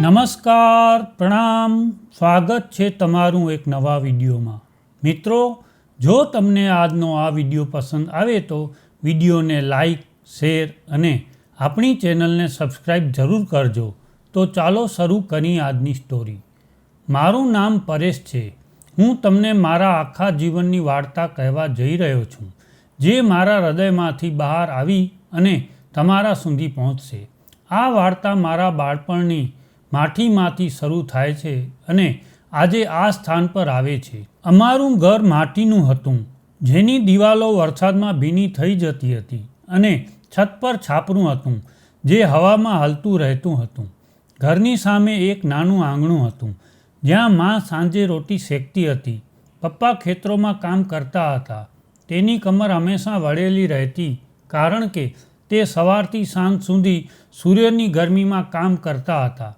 નમસ્કાર, પ્રણામ, સ્વાગત છે તમારું એક નવા વિડીયોમાં. મિત્રો, જો તમને આજનો આ વિડીયો પસંદ આવે તો વિડીયોને લાઈક, શેર અને આપણી ચેનલને સબસ્ક્રાઈબ જરૂર કરજો. તો ચાલો શરૂ કરીએ આજની સ્ટોરી. મારું નામ પરેશ છે. હું તમને મારા આખા જીવનની વાર્તા કહેવા જઈ રહ્યો છું, જે મારા હૃદયમાંથી બહાર આવી અને તમારા સુધી પહોંચશે. આ વાર્તા મારા બાળપણની માટીમાંથી શરૂ થાય છે અને આજે આ સ્થાન પર આવે છે. અમારું ઘર માટીનું હતું, જેની દિવાલો વરસાદમાં ભીની થઈ જતી હતી અને છત પર છાપરું હતું જે હવામાં હલતું રહેતું હતું. ઘરની સામે એક નાનું આંગણું હતું જ્યાં મા સાંજે રોટી શેકતી હતી. પપ્પા ખેતરોમાં કામ કરતા હતા. તેની કમર હંમેશા વળેલી રહેતી કારણ કે તે સવારથી સાંજ સુધી સૂર્યની ગરમીમાં કામ કરતા હતા.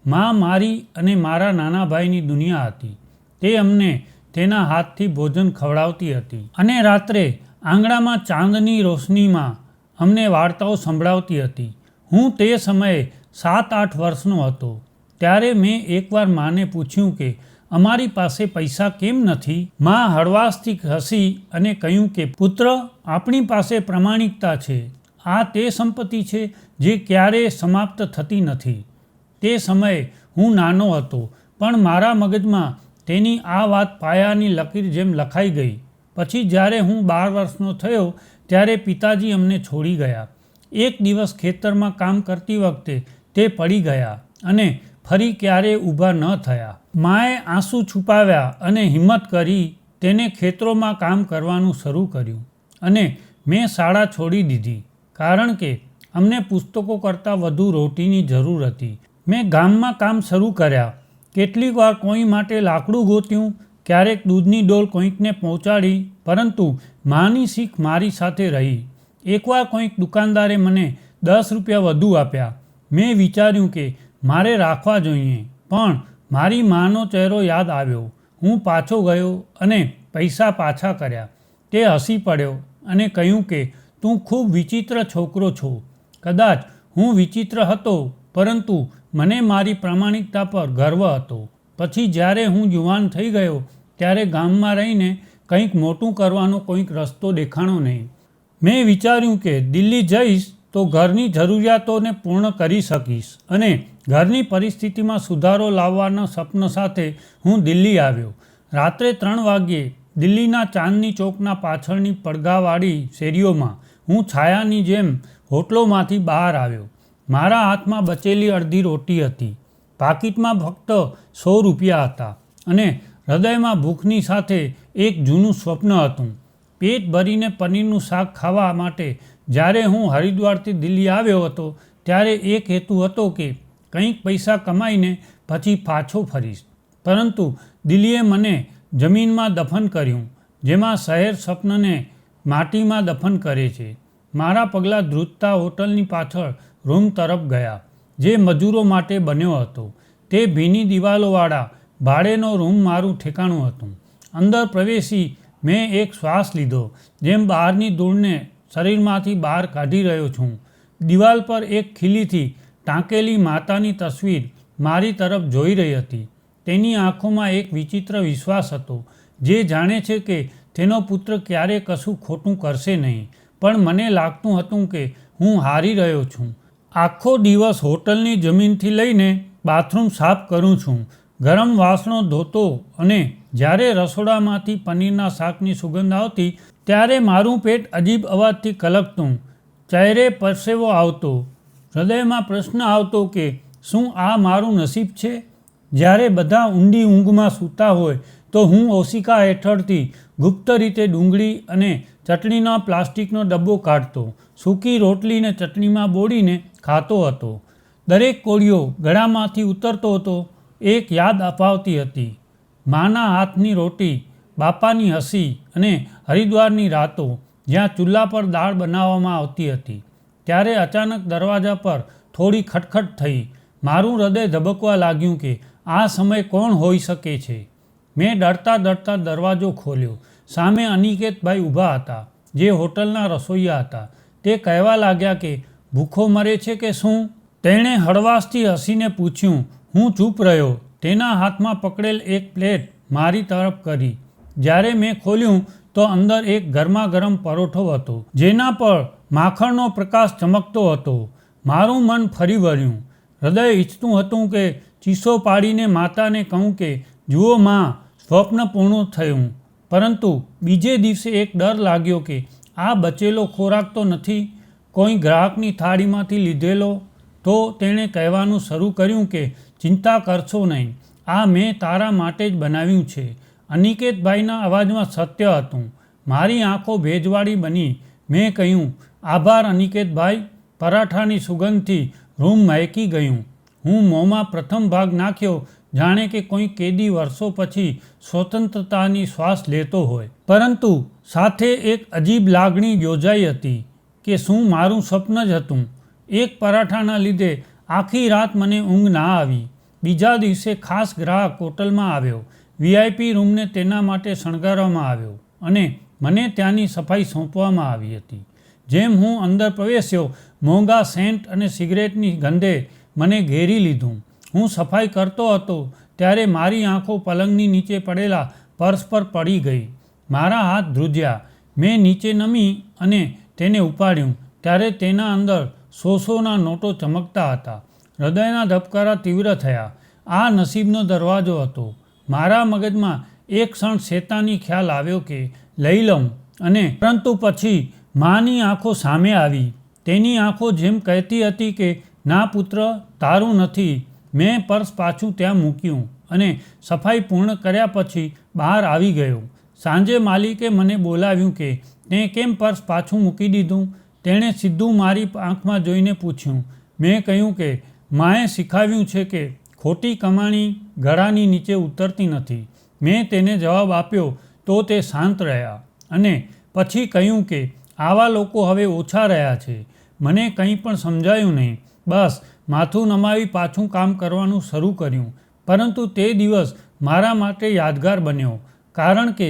મા મારી અને મારા નાના ભાઈની દુનિયા હતી. તે અમને તેના હાથથી ભોજન ખવડાવતી હતી અને રાત્રે આંગણામાં ચાંદની રોશનીમાં અમને વાર્તાઓ સંભળાવતી હતી. હું તે સમયે 7-8 વર્ષનો હતો. ત્યારે મેં એકવાર માને પૂછ્યું કે અમારી પાસે પૈસા કેમ નથી? મા હળવાશથી હસી અને કહ્યું કે પુત્ર, આપણી પાસે પ્રામાણિકતા છે. આ તે સંપત્તિ છે જે ક્યારેય સમાપ્ત થતી નથી. તે સમયે હું નાનો હતો, પણ મારા મગજમાં તેની આ વાત પાયાની લકીર જેમ લખાઈ ગઈ. પછી જ્યારે હું 12 વર્ષનો થયો ત્યારે પિતાજી અમને છોડી ગયા. એક દિવસ ખેતરમાં કામ કરતી વખતે તે પડી ગયા અને ફરી ક્યારેય ઊભા ન થયા. માએ આંસુ છુપાવ્યા અને હિંમત કરી તેને ખેતરોમાં કામ કરવાનું શરૂ કર્યું અને મેં શાળા છોડી દીધી કારણ કે અમને પુસ્તકો કરતાં વધુ રોટીની જરૂર હતી. મેં ગામમાં કામ શરૂ કર્યા. કેટલીક વાર કોઈ માટે લાકડું ગોત્યું, ક્યારેક દૂધની ડોલ કોઈકને પહોંચાડી, પરંતુ માની શીખ મારી સાથે રહી. એકવાર કોઈક દુકાનદારે મને 10 રૂપિયા વધુ આપ્યા. મેં વિચાર્યું કે મારે રાખવા જોઈએ, પણ મારી માનો ચહેરો યાદ આવ્યો. હું પાછો ગયો અને પૈસા પાછા કર્યા. તે હસી પડ્યો અને કહ્યું કે તું ખૂબ વિચિત્ર છોકરો છો. કદાચ હું વિચિત્ર હતો, પરંતુ મને મારી પ્રામાણિકતા પર ગર્વ હતો. પછી જ્યારે હું યુવાન થઈ ગયો ત્યારે ગામમાં રહીને કંઈક મોટું કરવાનો કોઈક રસ્તો દેખાણો નહીં. મેં વિચાર્યું કે દિલ્હી જઈશ તો ઘરની જરૂરિયાતોને પૂર્ણ કરી શકીશ અને ઘરની પરિસ્થિતિમાં સુધારો લાવવાના સપના સાથે હું દિલ્હી આવ્યો. રાત્રે 3 વાગ્યે દિલ્હીના ચાંદની ચોકના પાછળની પડઘાવાળી શેરીઓમાં હું છાયાની જેમ હોટલોમાંથી બહાર આવ્યો. મારા હાથમાં બચેલી અડધી રોટી હતી. પાકીટમાં ફક્ત 100 રૂપિયા હતા અને હૃદયમાં ભૂખની સાથે એક જૂનું સ્વપ્ન હતું. પેટ ભરીને પનીરનું શાક ખાવા માટે જ્યારે હું હરિદ્વારથી દિલ્હી આવ્યો હતો ત્યારે એક હેતુ હતો કે કંઈક પૈસા કમાઈને પછી પાછો ફરીશ. પરંતુ દિલ્હીએ મને જમીનમાં દફન કર્યું, જેમાં શહેર સ્વપ્નને માટીમાં દફન કરે છે. મારા પગલાં ધ્રુજતા હોટલની પાછળ રૂમ તરફ ગયા, જે મજૂરો માટે બન્યો હતો. તે ભીની દિવાલોવાળા ભાડેનો રૂમ મારું ઠેકાણું હતું. અંદર પ્રવેશી મેં એક શ્વાસ લીધો, જેમ બહારની ધૂળને શરીરમાંથી બહાર કાઢી રહ્યો છું. દિવાલ પર એક ખીલીથી ટાંકેલી માતાની તસવીર મારી તરફ જોઈ રહી હતી. તેની આંખોમાં એક વિચિત્ર વિશ્વાસ હતો, જે જાણે છે કે તેનો પુત્ર ક્યારેય કશું ખોટું કરશે નહીં. પણ મને લાગતું હતું કે હું હારી રહ્યો છું. આખો દિવસ હોટલની જમીનથી લઈને બાથરૂમ સાફ કરું છું, ગરમ વાસણો ધોતો, અને જ્યારે રસોડામાંથી પનીરના શાકની સુગંધ આવતી ત્યારે મારું પેટ અજીબ અવાજથી કલકતું. ચહેરે પરસેવો આવતો. હૃદયમાં પ્રશ્ન આવતો કે શું આ મારું નસીબ છે? જ્યારે બધા ઊંડી ઊંઘમાં સૂતા હોય તો હું ઓશિકા હેઠળથી ગુપ્ત રીતે ડુંગળી અને ચટણીનો પ્લાસ્ટિકનો ડબ્બો કાઢતો. સૂકી રોટલીને ચટણીમાં બોળીને ખાતો હતો. દરેક કોળિયો ગળામાંથી ઉતરતો હતો એક યાદ અપાવતી હતી. માના હાથની રોટી, બાપાની હસી અને હરિદ્વારની રાતો જ્યાં ચૂલા પર દાળ બનાવવામાં આવતી હતી. ત્યારે અચાનક દરવાજા પર થોડી ખટખટ થઈ. મારું હૃદય ધબકવા લાગ્યું કે આ સમય કોણ હોઈ શકે છે. મેં ડરતા ડરતા દરવાજો ખોલ્યો. સામે અનિકેતભાઈ ઊભા હતા, જે હોટલના રસોઈયા હતા. તે કહેવા લાગ્યા કે ભૂખો મરે છે કે શું? તેણે હળવાશથી હસીને પૂછ્યું, હું ચૂપ રહ્યો. તેના હાથમાં પકડેલ એક પ્લેટ મારી તરફ કરી. જ્યારે મેં ખોલ્યું તો અંદર એક ગરમાગરમ પરોઠો હતો, જેના પર માખણનો પ્રકાશ ચમકતો હતો. મારું મન ફરી વળ્યું. હૃદય ઈચ્છતું હતું કે ચીસો પાડીને માતાને કહું કે જુઓ માં, સ્વપ્ન પૂર્ણ થયું. પરંતુ બીજે દિવસે એક ડર લાગ્યો કે આ બચેલો ખોરાક તો નથી, કોઈ ગ્રાહકની થાળીમાંથી લીધેલો. તો તેણે કહેવાનું શરૂ કર્યું કે ચિંતા કરશો નહીં, આ મેં તારા માટે જ બનાવ્યું છે. અનિકેતભાઈના અવાજમાં સત્ય હતું. મારી આંખો ભેજવાળી બની. મેં કહ્યું, આભાર અનિકેતભાઈ. પરાઠાની સુગંધથી રૂમ મહેકી ગયું. હું મોંમાં પ્રથમ ભાગ નાખ્યો, જાણે કે કોઈ કેદી વર્ષો પછી સ્વતંત્રતાની શ્વાસ લેતો હોય. પરંતુ સાથે એક અજીબ લાગણી યોજાઈ હતી કે શું મારું સ્વપ્ન જ હતું. એક પરાઠાના લીધે આખી રાત મને ઊંઘ ના આવી. બીજા દિવસે ખાસ ગ્રાહક હોટલમાં આવ્યો. વીઆઈપી રૂમને તેના માટે શણગારવામાં આવ્યો અને મને ત્યાંની સફાઈ સોંપવામાં આવી હતી. જેમ હું અંદર પ્રવેશ્યો, મોંઘા સેન્ટ અને સિગરેટની ગંધે મને ઘેરી લીધું. હું સફાઈ કરતો હતો ત્યારે મારી આંખો પલંગની નીચે પડેલા પર્સ પર પડી ગઈ. મારા હાથ ધ્રુજ્યા. મેં નીચે નમી અને તેને ઉપાડ્યું ત્યારે તેના અંદર 100ના નોટો ચમકતા હતા. હૃદયના ધબકારા તીવ્ર થયા. આ નસીબનો દરવાજો હતો. મારા મગજમાં એક ક્ષણ શેતાની ખ્યાલ આવ્યો કે લઈ લઉં, અને પરંતુ પછી માની આંખો સામે આવી. તેની આંખો જેમ કહેતી હતી કે ના પુત્ર, તારું નથી. મેં પર્સ પાછું ત્યાં મૂક્યું અને સફાઈ પૂર્ણ કર્યા પછી બહાર આવી ગયો. સાંજે માલિકે મને બોલાવ્યું કે તે કેમ પર્સ પાછું મૂકી દીધું. તેણે સીધું મારી આંખમાં જોઈને પૂછ્યું. મેં કહ્યું કે માએ શીખવ્યું છે કે ખોટી કમાણી ગળાની નીચે ઉતરતી નથી. મેં તેને જવાબ આપ્યો તો તે શાંત રહ્યા અને પછી કહ્યું કે આવા લોકો હવે ઓછા રહ્યા છે. મને કંઈ પણ સમજાયું નહીં. બસ માથું નમાવી પાછું કામ કરવાનું શરૂ કર્યું. પરંતુ તે દિવસ મારા માટે યાદગાર બન્યો, કારણ કે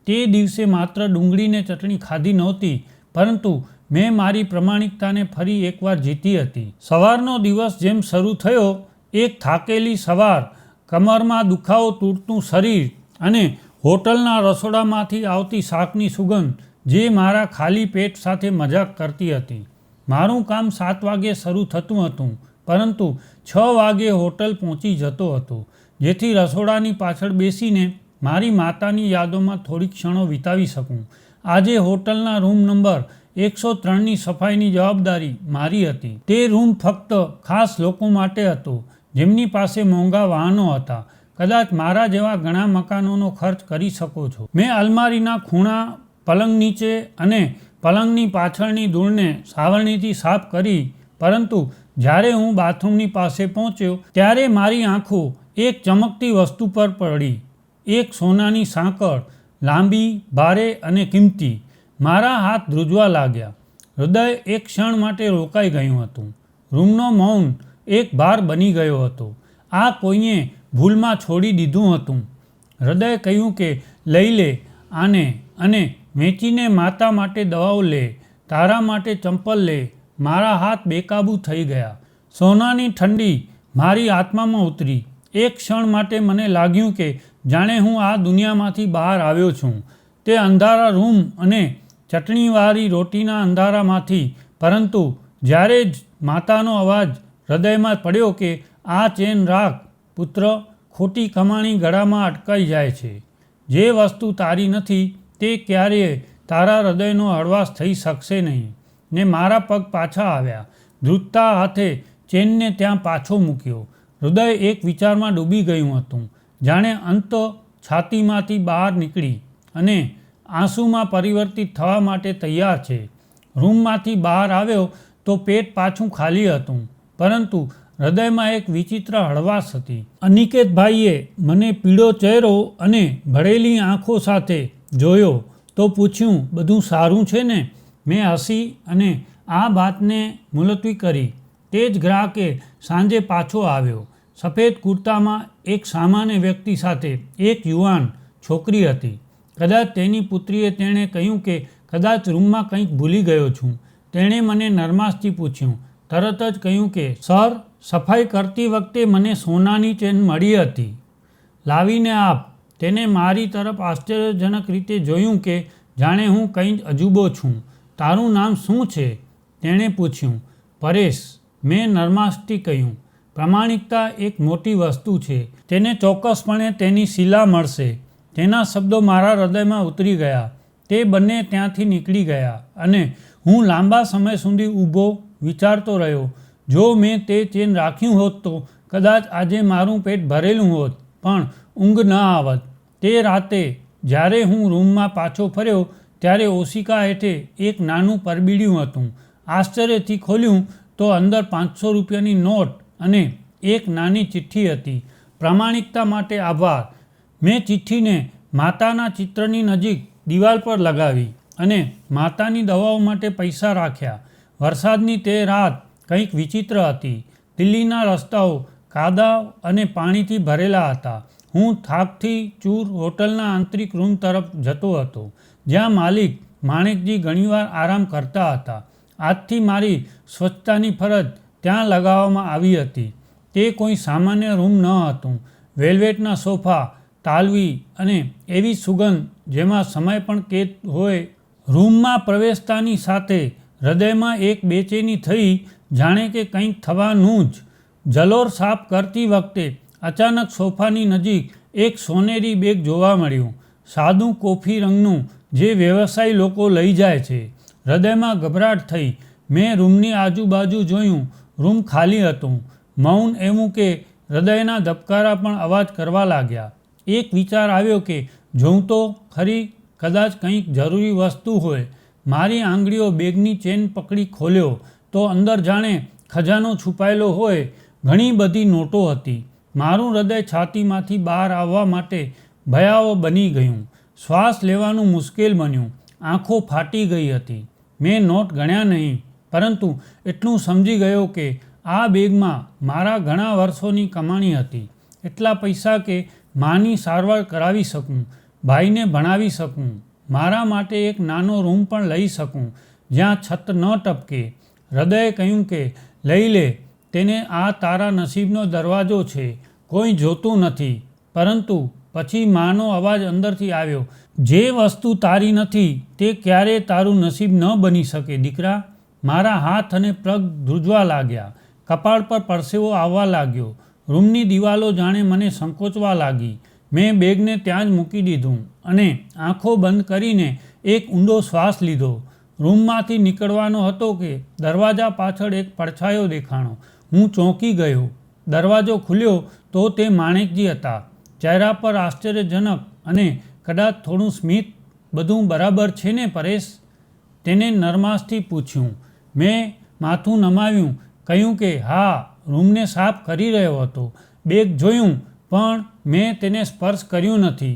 તે દિવસે માત્ર ડુંગળીને ચટણી ખાધી નહોતી, પરંતુ મેં મારી પ્રમાણિકતાને ફરી એકવાર જીતી હતી. સવારનો દિવસ જેમ શરૂ થયો, એક થાકેલી સવાર, કમરમાં દુખાવો, તૂટતું શરીર અને હોટલના રસોડામાંથી આવતી શાકની સુગંધ જે મારા ખાલી પેટ સાથે મજાક કરતી હતી. મારું કામ 7 વાગ્યે શરૂ થતું હતું, પરંતુ 6 વાગ્યે હોટલ પહોંચી જતો હતો, જેથી રસોડાની પાછળ બેસીને મારી માતાની યાદોમાં થોડી ક્ષણો વિતાવી શકું. આજે હોટલના રૂમ નંબર 103ની સફાઈની જવાબદારી મારી હતી. તે રૂમ ફક્ત ખાસ લોકો માટે હતો, જેમની પાસે મોંઘા વાહનો હતા. કદાચ મારા જેવા ઘણા મકાનોનો ખર્ચ કરી શકો છો. મેં અલમારીના ખૂણા, પલંગ નીચે અને પલંગની પાછળની ધૂળને સાવરણીથી સાફ કરી. પરંતુ જ્યારે હું બાથરૂમની પાસે પહોંચ્યો ત્યારે મારી આંખો એક ચમકતી વસ્તુ પર પડી. એક સોનાની સાંકળ, લાંબી, ભારે અને કિંમતી. મારા હાથ ધ્રુજવા લાગ્યા. હૃદય એક ક્ષણ માટે રોકાઈ ગયું હતું. રૂમનો મૌન એક ભાર બની ગયો હતો. આ કોઈએ ભૂલમાં છોડી દીધું હતું. હૃદય કહ્યું કે લઈ લે આને અને વેચીને માતા માટે દવાઓ લે, તારા માટે ચંપલ લે. મારા હાથ બેકાબૂ થઈ ગયા. સોનાની ઠંડી મારી આત્મામાં ઉતરી. એક ક્ષણ માટે મને લાગ્યું કે જાણે હું આ દુનિયામાંથી બહાર આવ્યો છું, તે અંધારા રૂમ અને ચટણીવાળી રોટીના અંધારામાંથી. પરંતુ જ્યારે જ માતાનો અવાજ હૃદયમાં પડ્યો કે આ ચેન રાખ પુત્ર, ખોટી કમાણી ગળામાં અટકાઈ જાય છે. જે વસ્તુ તારી નથી તે ક્યારેય તારા હૃદયનો હળવાશ થઈ શકશે નહીં. ને મારા પગ પાછા આવ્યા. ધ્રુજતા હાથે ચેનને ત્યાં પાછો મૂક્યો. હૃદય એક વિચારમાં ડૂબી ગયું હતું, જાણે અંત છાતીમાંથી બહાર નીકળી અને આંસુમાં પરિવર્તિત થવા માટે તૈયાર છે. રૂમમાંથી બહાર આવ્યો તો પેટ પાછું ખાલી હતું, પરંતુ હૃદયમાં એક વિચિત્ર હળવાશ હતી. અનિકેતભાઈએ મને પીળો ચહેરો અને ભરેલી આંખો સાથે જોયો તો પૂછ્યું, બધું સારું છે ને? મેં હસી અને આ વાતને મુલતવી કરી. તે જ ગ્રાહકે સાંજે પાછો આવ્યો. સફેદ કુર્તામાં એક સામાન્ય વ્યક્તિ સાથે એક યુવાન છોકરી હતી. કદાચ તેની પુત્રીએ. તેણે કહ્યું કે કદાચ રૂમમાં કંઈક ભૂલી ગયો છું. તેણે મને નરમાશથી પૂછ્યું. તરત જ કહ્યું કે સર, સફાઈ કરતી વખતે મને સોનાની ચેન મળી હતી. લાવીને આપ. તેને મારી તરફ આશ્ચર્યજનક રીતે જોયું કે જાણે હું કંઈ અજુબો છું. તારું નામ શું છે? તેણે પૂછ્યું. પરેશ. મેં નર્માસ્થી કહ્યું. પ્રામાણિકતા એક મોટી વસ્તુ છે. તેને ચોક્કસપણે તેની શિલા મળશે. તેના શબ્દો મારા હૃદયમાં ઉતરી ગયા. તે બંને ત્યાંથી નીકળી ગયા અને હું લાંબા સમય સુધી ઊભો વિચારતો રહ્યો. જો મેં તે ચેન રાખ્યું હોત તો કદાચ આજે મારું પેટ ભરેલું હોત, પણ ઊંઘ ન આવત. તે રાતે જ્યારે હું રૂમમાં પાછો ફર્યો ત્યારે ઓશિકા હેઠે એક નાનું પરબીડિયું હતું. આશ્ચર્યથી ખોલ્યું તો અંદર 500 રૂપિયાની નોટ અને એક નાની ચિઠ્ઠી હતી. પ્રામાણિકતા માટે આભાર. મેં ચિઠ્ઠીને માતાના ચિત્રની નજીક દિવાલ પર લગાવી અને માતાની દવાઓ માટે પૈસા રાખ્યા. વરસાદની તે રાત કંઈક વિચિત્ર હતી. દિલ્હીના રસ્તાઓ કાદવ અને પાણીથી ભરેલા હતા. હું થાકથી ચૂર હોટલના આંતરિક રૂમ તરફ જતો હતો, જ્યાં માલિક માણેકજી ઘણીવાર આરામ કરતા હતા. આજથી મારી સ્વચ્છતાની ફરજ ત્યાં લગાવવામાં આવી હતી. તે કોઈ સામાન્ય રૂમ ન હતું. વેલ્વેટના સોફા, તાલવી અને એવી સુગંધ જેમાં સમય પણ કેદ હોય. રૂમમાં પ્રવેશતાની સાથે હૃદયમાં એક બેચેની થઈ, જાણે કે કંઈક થવાનું જ. જલોર સાફ કરતી વખતે અચાનક સોફાની નજીક એક સોનેરી બેગ જોવા મળ્યું. સાદું કોફી રંગનું, જે વ્યવસાયી લોકો લઈ જાય છે. હૃદયમાં ગભરાટ થઈ. મેં રૂમની આજુબાજુ જોયું. રૂમ ખાલી હતું. મૌન એવું કે હૃદયના ધબકારા પણ અવાજ કરવા લાગ્યા. એક વિચાર આવ્યો કે જોઉં તો ખરી, કદાચ કંઈક જરૂરી વસ્તુ હોય. મારી આંગળીઓ બેગની ચેન પકડી ખોલ્યો તો અંદર જાણે ખજાનો છુપાયેલો હોય. ઘણી બધી નોટો હતી. મારું હૃદય છાતીમાંથી બહાર આવવા માટે ભયાવહ બની ગયું. શ્વાસ લેવાનું મુશ્કેલ બન્યું. આંખો ફાટી ગઈ હતી. મેં નોટ ગણ્યા નહીં, પરંતુ એટલું સમજી ગયો કે આ બેગમાં મારા ઘણા વર્ષોની કમાણી હતી. એટલા પૈસા કે માની સારવાર કરાવી શકું, ભાઈને ભણાવી શકું, મારા માટે એક નાનો રૂમ પણ લઈ શકું જ્યાં છત ન ટપકે. હૃદયે કહ્યું કે લઈ લે, તેને આ તારા નસીબનો દરવાજો છે. કોઈ જોતું નથી. પરંતુ પછી માનો અવાજ અંદરથી આવ્યો. જે વસ્તુ તારી નથી તે ક્યારેય તારું નસીબ ન બની શકે દીકરા. મારા હાથ અને પગ ધ્રુજવા લાગ્યા. કપાળ પર પરસેવો આવવા લાગ્યો. રૂમની દિવાલો જાણે મને સંકોચવા લાગી. મેં બેગને ત્યાં જ મૂકી દીધું અને આંખો બંધ કરીને એક ઊંડો શ્વાસ લીધો. રૂમમાંથી નીકળવાનો હતો કે દરવાજા પાછળ એક પડછાયો દેખાણો. હું ચોંકી ગયો. દરવાજો ખુલ્યો તો તે માણેકજી હતા. ચહેરા પર આશ્ચર્યજનક અને કદાચ થોડું સ્મિત. બધું બરાબર છે ને પરેશ? તેને નરમાશથી પૂછ્યું. મેં માથું નમાવ્યું, કહ્યું કે હા. રૂમને સાફ કરી રહ્યો હતો. બેગ જોયું, પણ મેં તેને સ્પર્શ કર્યું નથી.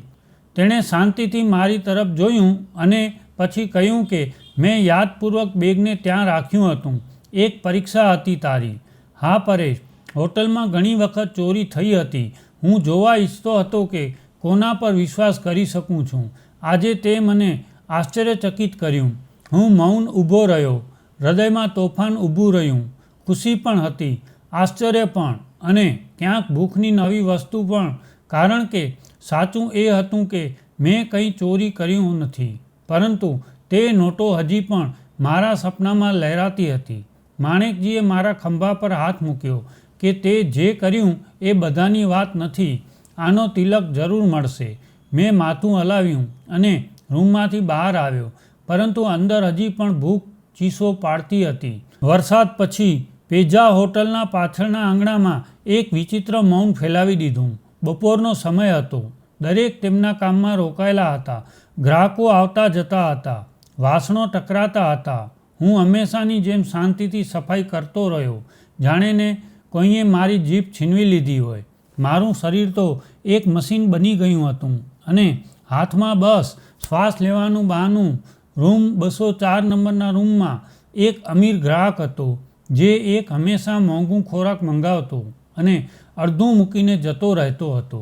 તેણે શાંતિથી મારી તરફ જોયું અને પછી કહ્યું કે મેં યાદપૂર્વક બેગને ત્યાં રાખ્યું હતું. એક પરીક્ષા હતી તારી. હા પરેશ, હોટલમાં ઘણી વખત ચોરી થઈ હતી. હું જોવા ઈચ્છતો હતો કે કોના પર વિશ્વાસ કરી શકું છું. આજે તે મને આશ્ચર્યચકિત કર્યું. હું મૌન ઊભો રહ્યો. હૃદયમાં તોફાન ઊભું રહ્યું. ખુશી પણ હતી, આશ્ચર્ય પણ, અને ક્યાંક ભૂખની નવી વસ્તુ પણ. કારણ કે સાચું એ હતું કે મેં કંઈ ચોરી કર્યું નથી, પરંતુ તે નોટો હજી પણ મારા સપનામાં લહેરાતી હતી. માણેકજીએ મારા ખંભા પર હાથ મૂક્યો કે તે જે કર્યું એ બધાની વાત નથી. આનો તિલક જરૂર મળશે. મેં માથું હલાવ્યું અને રૂમમાંથી બહાર આવ્યો, પરંતુ અંદર હજી પણ ભૂખ ચીસો પાડતી હતી. વરસાદ પછી પેજા હોટલના પાછળના આંગણામાં એક વિચિત્ર મૌન ફેલાવી દીધું. બપોરનો સમય હતો. દરેક તેમના કામમાં રોકાયેલા હતા. ગ્રાહકો આવતા જતા હતા. વાસણો ટકરાતા હતા. હું હંમેશાની જેમ શાંતિથી સફાઈ કરતો રહ્યો, જાણે ને કોઈએ મારી જીભ છીનવી લીધી હોય. મારું શરીર તો એક મશીન બની ગયું હતું અને હાથમાં બસ શ્વાસ લેવાનું બહાનું. રૂમ 204 નંબરના રૂમમાં એક અમીર ગ્રાહક હતો, જે એક હંમેશા મોંઘું ખોરાક મંગાવતો અને અડધું મૂકીને જતો રહેતો હતો.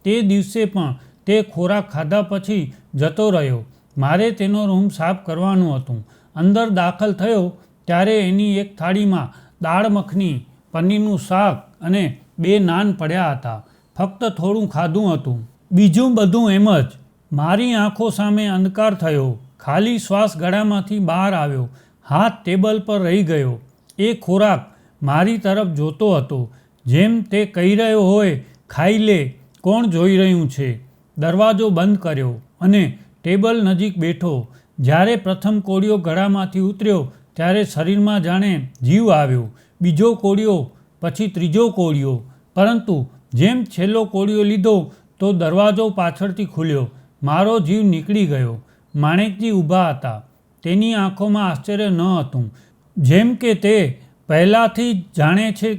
તે દિવસે પણ તે ખોરાક ખાધા પછી જતો રહ્યો. મારે તેનો રૂમ સાફ કરવાનું હતું. અંદર દાખલ થયો ત્યારે એની એક થાળીમાં દાળ મખની, પનીરનું શાક અને 2 નાન પડ્યા હતા. ફક્ત થોડું ખાધું હતું. બીજું બધું એમ જ. મારી આંખો સામે અંધકાર થયો. ખાલી શ્વાસ ગળામાંથી બહાર આવ્યો. હાથ ટેબલ પર રહી ગયો. એ ખોરાક મારી તરફ જોતો હતો, જેમ તે કહી રહ્યો હોય, ખાઈ લે, કોણ જોઈ રહ્યું છે. દરવાજો બંધ કર્યો અને ટેબલ નજીક બેઠો. જ્યારે પ્રથમ કોળિયો ગળામાંથી ઉતર્યો ત્યારે શરીરમાં જાણે જીવ આવ્યો. બીજો કોળિયો, પછી ત્રીજો કોળિયો. પરંતુ જેમ છેલ્લો કોળિયો લીધો તો દરવાજો પાછળથી ખુલ્યો. મારો જીવ નીકળી ગયો. માણેકજી ઊભા હતા. તેની આંખોમાં આશ્ચર્ય ન હતું. જેમ કે તે પહેલાંથી જ જાણે છે.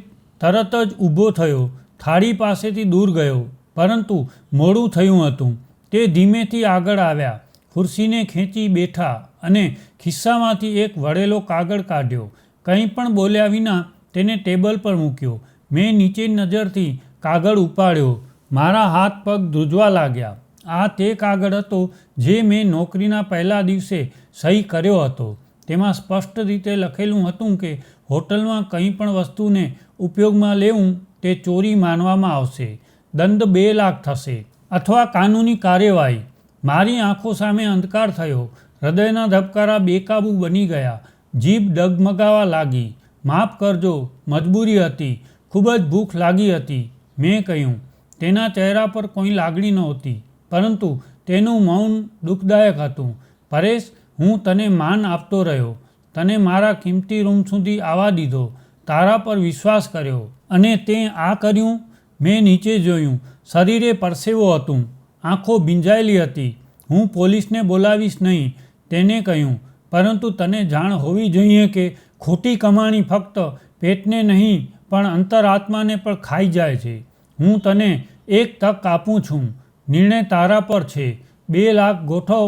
તરત જ ઊભો થયો. થાળી પાસેથી દૂર ગયો. પરંતુ મોડું થયું હતું. તે ધીમેથી આગળ આવ્યા. ખુરશીને ખેંચી બેઠા અને ખિસ્સામાંથી એક વળેલો કાગળ કાઢ્યો. કંઈ પણ બોલ્યા વિના તેને ટેબલ પર મૂક્યો. મેં નીચેની નજરથી કાગળ ઉપાડ્યો. મારા હાથ પગ ધ્રુજવા લાગ્યા. આ તે કાગળ હતો જે મેં નોકરીના પહેલા દિવસે સહી કર્યો હતો. તેમાં સ્પષ્ટ રીતે લખેલું હતું કે હોટલમાં કંઈ પણ વસ્તુને ઉપયોગમાં લેવું તે ચોરી માનવામાં આવશે. દંડ 2 લાખ થશે અથવા કાનૂની કાર્યવાહી. મારી આંખો સામે અંધકાર થયો. હૃદયના ધબકારા બેકાબૂ બની ગયા. જીભ ડગમગાવા લાગી. માફ કરજો, મજબૂરી હતી. ખૂબ જ ભૂખ લાગી હતી, મેં કહ્યું. તેના ચહેરા પર કોઈ લાગણી નહોતી, પરંતુ તેનું મૌન દુઃખદાયક હતું. પરેશ, હું તને માન આપતો રહ્યો. તને મારા કિંમતી રૂમ સુધી આવવા દીધો. તારા પર વિશ્વાસ કર્યો અને તે આ કર્યું. મેં નીચે જોયું. શરીરે પરસેવો હતું. આંખો ભીંજાયેલી હતી. હું પોલીસને બોલાવીશ નહીં, તેને કહ્યું. પરંતુ તને જાણ હોવી જોઈએ કે ખોટી કમાણી ફક્ત પેટને નહીં પણ અંતરાત્માને પણ ખાઈ જાય છે. હું તને એક તક આપું છું. નિર્ણય તારા પર છે. 2 લાખ ગોઠવ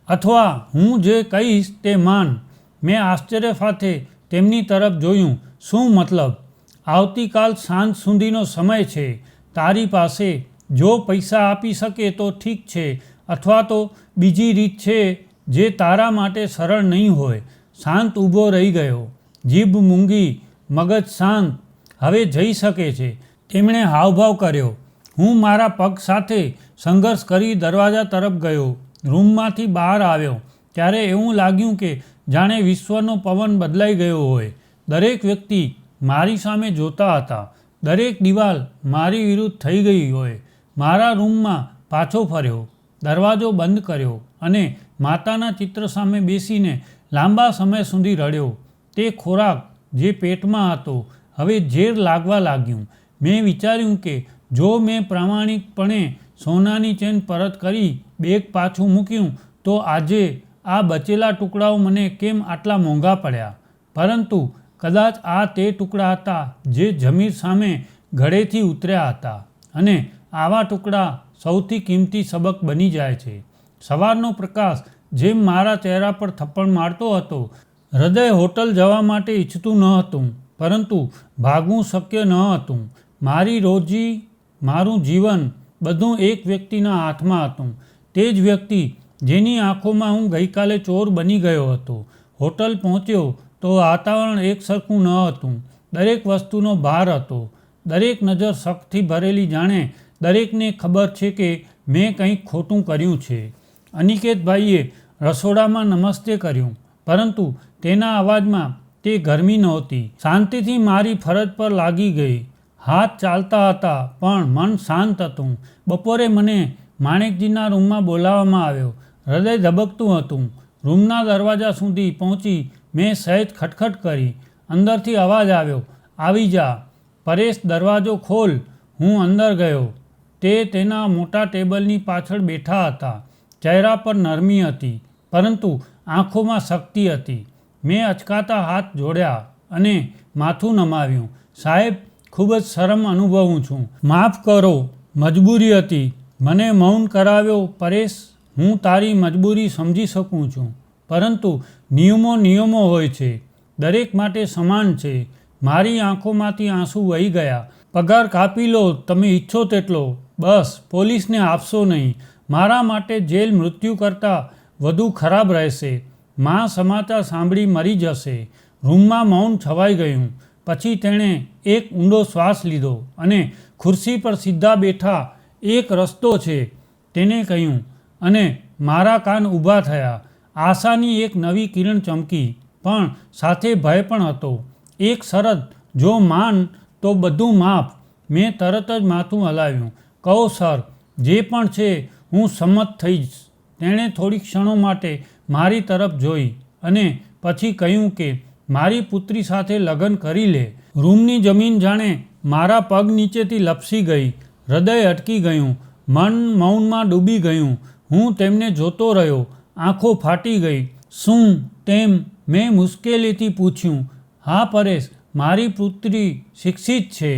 અથવા હું જે કહીશ તે માન. મેં આશ્ચર્ય સાથે તેમની તરફ જોયું. શું મતલબ? આવતીકાલ સાંજ સુધીનો સમય છે તારી પાસે. જો પૈસા આપી શકે તો ઠીક છે, અથવા તો બીજી રીત છે જે તારા માટે સરળ નહીં હોય. શાંત ઊભો રહી ગયો. જીભ મૂંગી, મગજ શાંત. હવે જઈ શકે છે. તેમણે હાવભાવ કર્યો. હું મારા પગ સાથે સંઘર્ષ કરી દરવાજા તરફ ગયો. રૂમમાંથી બહાર આવ્યો ત્યારે એવું લાગ્યું કે જાણે વિશ્વનો પવન બદલાઈ ગયો હોય. દરેક વ્યક્તિ મારી સામે જોતા હતા. દરેક દિવાલ મારી વિરુદ્ધ થઈ ગઈ હોય. મારા રૂમમાં પાછો ફર્યો. દરવાજો બંધ કર્યો અને માતાના ચિત્ર સામે બેસીને લાંબા સમય સુધી રડ્યો. તે ખોરાક જે પેટમાં હતો હવે ઝેર લાગવા લાગ્યું. મેં વિચાર્યું કે જો મેં પ્રામાણિકપણે સોનાની ચેન પરત કરી બેગ પાછું મૂક્યું તો આજે આ બચેલા ટુકડાઓ મને કેમ આટલા મોંઘા પડ્યા. પરંતુ કદાચ આ તે ટુકડા હતા જે જમીર સામે ગળેથી ઉતર્યા હતા. અને આવા ટુકડા સૌથી કિંમતી સબક બની જાય છે. સવારનો પ્રકાશ જેમ મારા ચહેરા પર થપ્પડ મારતો હતો. હૃદય હોટલ જવા માટે ઈચ્છતું ન હતું, પરંતુ ભાગવું શક્ય ન હતું. મારી રોજી, મારું જીવન બધું એક વ્યક્તિના હાથમાં હતું. તે જ વ્યક્તિ જેની આંખોમાં હું ગઈકાલે ચોર બની ગયો હતો. હોટલ પહોંચ્યો તો વાતાવરણ એક સરખું ન હતું. દરેક વસ્તુનો ભાર હતો. દરેક નજર શકથી ભરેલી, જાણે દરેકને ખબર છે કે મેં કંઈક ખોટું કર્યું છે. અનિકેતભાઈએ રસોડામાં નમસ્તે કર્યું, પરંતુ તેના અવાજમાં તે ગરમી નહોતી. શાંતિથી મારી ફરજ પર લાગી ગઈ. હાથ ચાલતા હતા પણ મન શાંત હતું. બપોરે મને માણેકજીના રૂમમાં બોલાવવામાં આવ્યો. હૃદય ધબકતું હતું. રૂમના દરવાજા સુધી પહોંચી મેં સહેજ ખટખટ કરી. અંદરથી અવાજ આવ્યો, આવી જા. પરેશ, દરવાજો ખોલ. હું અંદર ગયો. તે તેના મોટા ટેબલની પાછળ બેઠા હતા. ચહેરા પર નરમી હતી, પરંતુ આંખોમાં શક્તિ હતી. મેં અચકાતા હાથ જોડ્યા અને માથું નમાવ્યું. સાહેબ, ખૂબ જ શરમ અનુભવું છું. માફ કરો, મજબૂરી હતી. મને મૌન કરાવ્યો. પરેશ, હું તારી મજબૂરી સમજી શકું છું, પરંતુ નિયમો હોય છે. દરેક માટે સમાન છે. મારી આંખોમાંથી આંસુ વહી ગયા. પગાર કાપી લો તમે ઈચ્છો તેટલો, બસ પોલીસને આપશો નહીં. મારા માટે જેલ મૃત્યુ કરતાં વધુ ખરાબ રહેશે. માં સમાચાર સાંભળી મરી જશે. રૂમમાં મૌન છવાઈ ગયું. પછી તેણે એક ઊંડો શ્વાસ લીધો અને ખુરશી પર સીધા બેઠા એક રસ્તો છે તેને કહ્યું અને મારા કાન ઊભા થયા. આશાની એક નવી કિરણ ચમકી, પણ સાથે ભય પણ હતો. એક શરત, જો માન તો બધું માફ. મેં તરત જ માથું હલાવ્યું. કહો સર, જે પણ છે હું સંમત થઈશ. તેણે થોડી ક્ષણો માટે મારી તરફ જોઈ અને પછી કહ્યું કે મારી પુત્રી સાથે લગ્ન કરી લે. રૂમની જમીન જાણે મારા પગ નીચેથી લપસી ગઈ. હૃદય અટકી ગયું. મન મૌનમાં ડૂબી ગયું. હું તેમને જોતો રહ્યો. આંખો ફાટી ગઈ. શું તેમ? મેં મુશ્કેલીથી પૂછ્યું. હા પરેશ, મારી પુત્રી શિક્ષિત છે,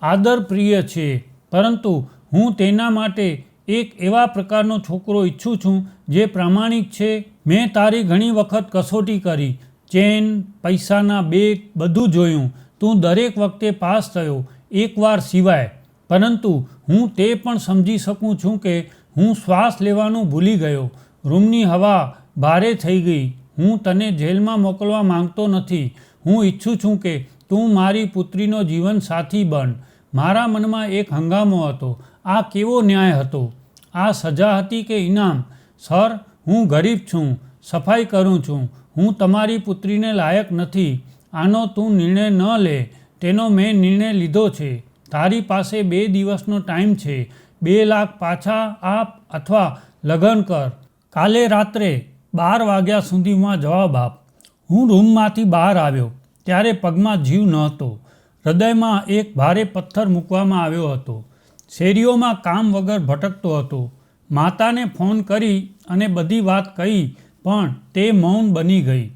આદરપ્રિય છે, પરંતુ હું તેના માટે એક એવા પ્રકારનો છોકરો ઈચ્છું છું જે પ્રામાણિક છે. મેં તારી ઘણી વખત કસોટી કરી, ચેન, પૈસાના બેગ, બધું જોયું. તું દરેક વખતે પાસ થયો, એકવાર સિવાય. પરંતુ હું તે પણ સમજી શકું છું કે હું શ્વાસ લેવાનું ભૂલી ગયો. રૂમની હવા ભારે થઈ ગઈ. હું તને જેલમાં મોકલવા માંગતો નથી. હું ઈચ્છું છું કે તું મારી પુત્રીનો જીવન સાથી બન. મારા મનમાં એક હંગામો હતો. આ કેવો ન્યાય હતો? આ સજા હતી કે ઇનામ? સર, હું ગરીબ છું, સફાઈ કરું છું. હું તમારી પુત્રીને લાયક નથી. આનો તું નિર્ણય ન લે. તેનો મેં નિર્ણય લીધો છે. તારી પાસે 2 દિવસનો ટાઈમ છે. 2 લાખ પાછા આપ અથવા લગ્ન કર. કાલે રાત્રે 12 વાગ્યા સુધીમાં જવાબ આપ. હું રૂમમાંથી બહાર આવ્યો ત્યારે પગમાં જીવ નહોતો. હૃદયમાં એક ભારે પથ્થર મૂકવામાં આવ્યો હતો. શેરીઓમાં કામ વગર ભટકતો હતો. માતાને ફોન કરી અને બધી વાત કહી, પણ તે મૌન બની ગઈ.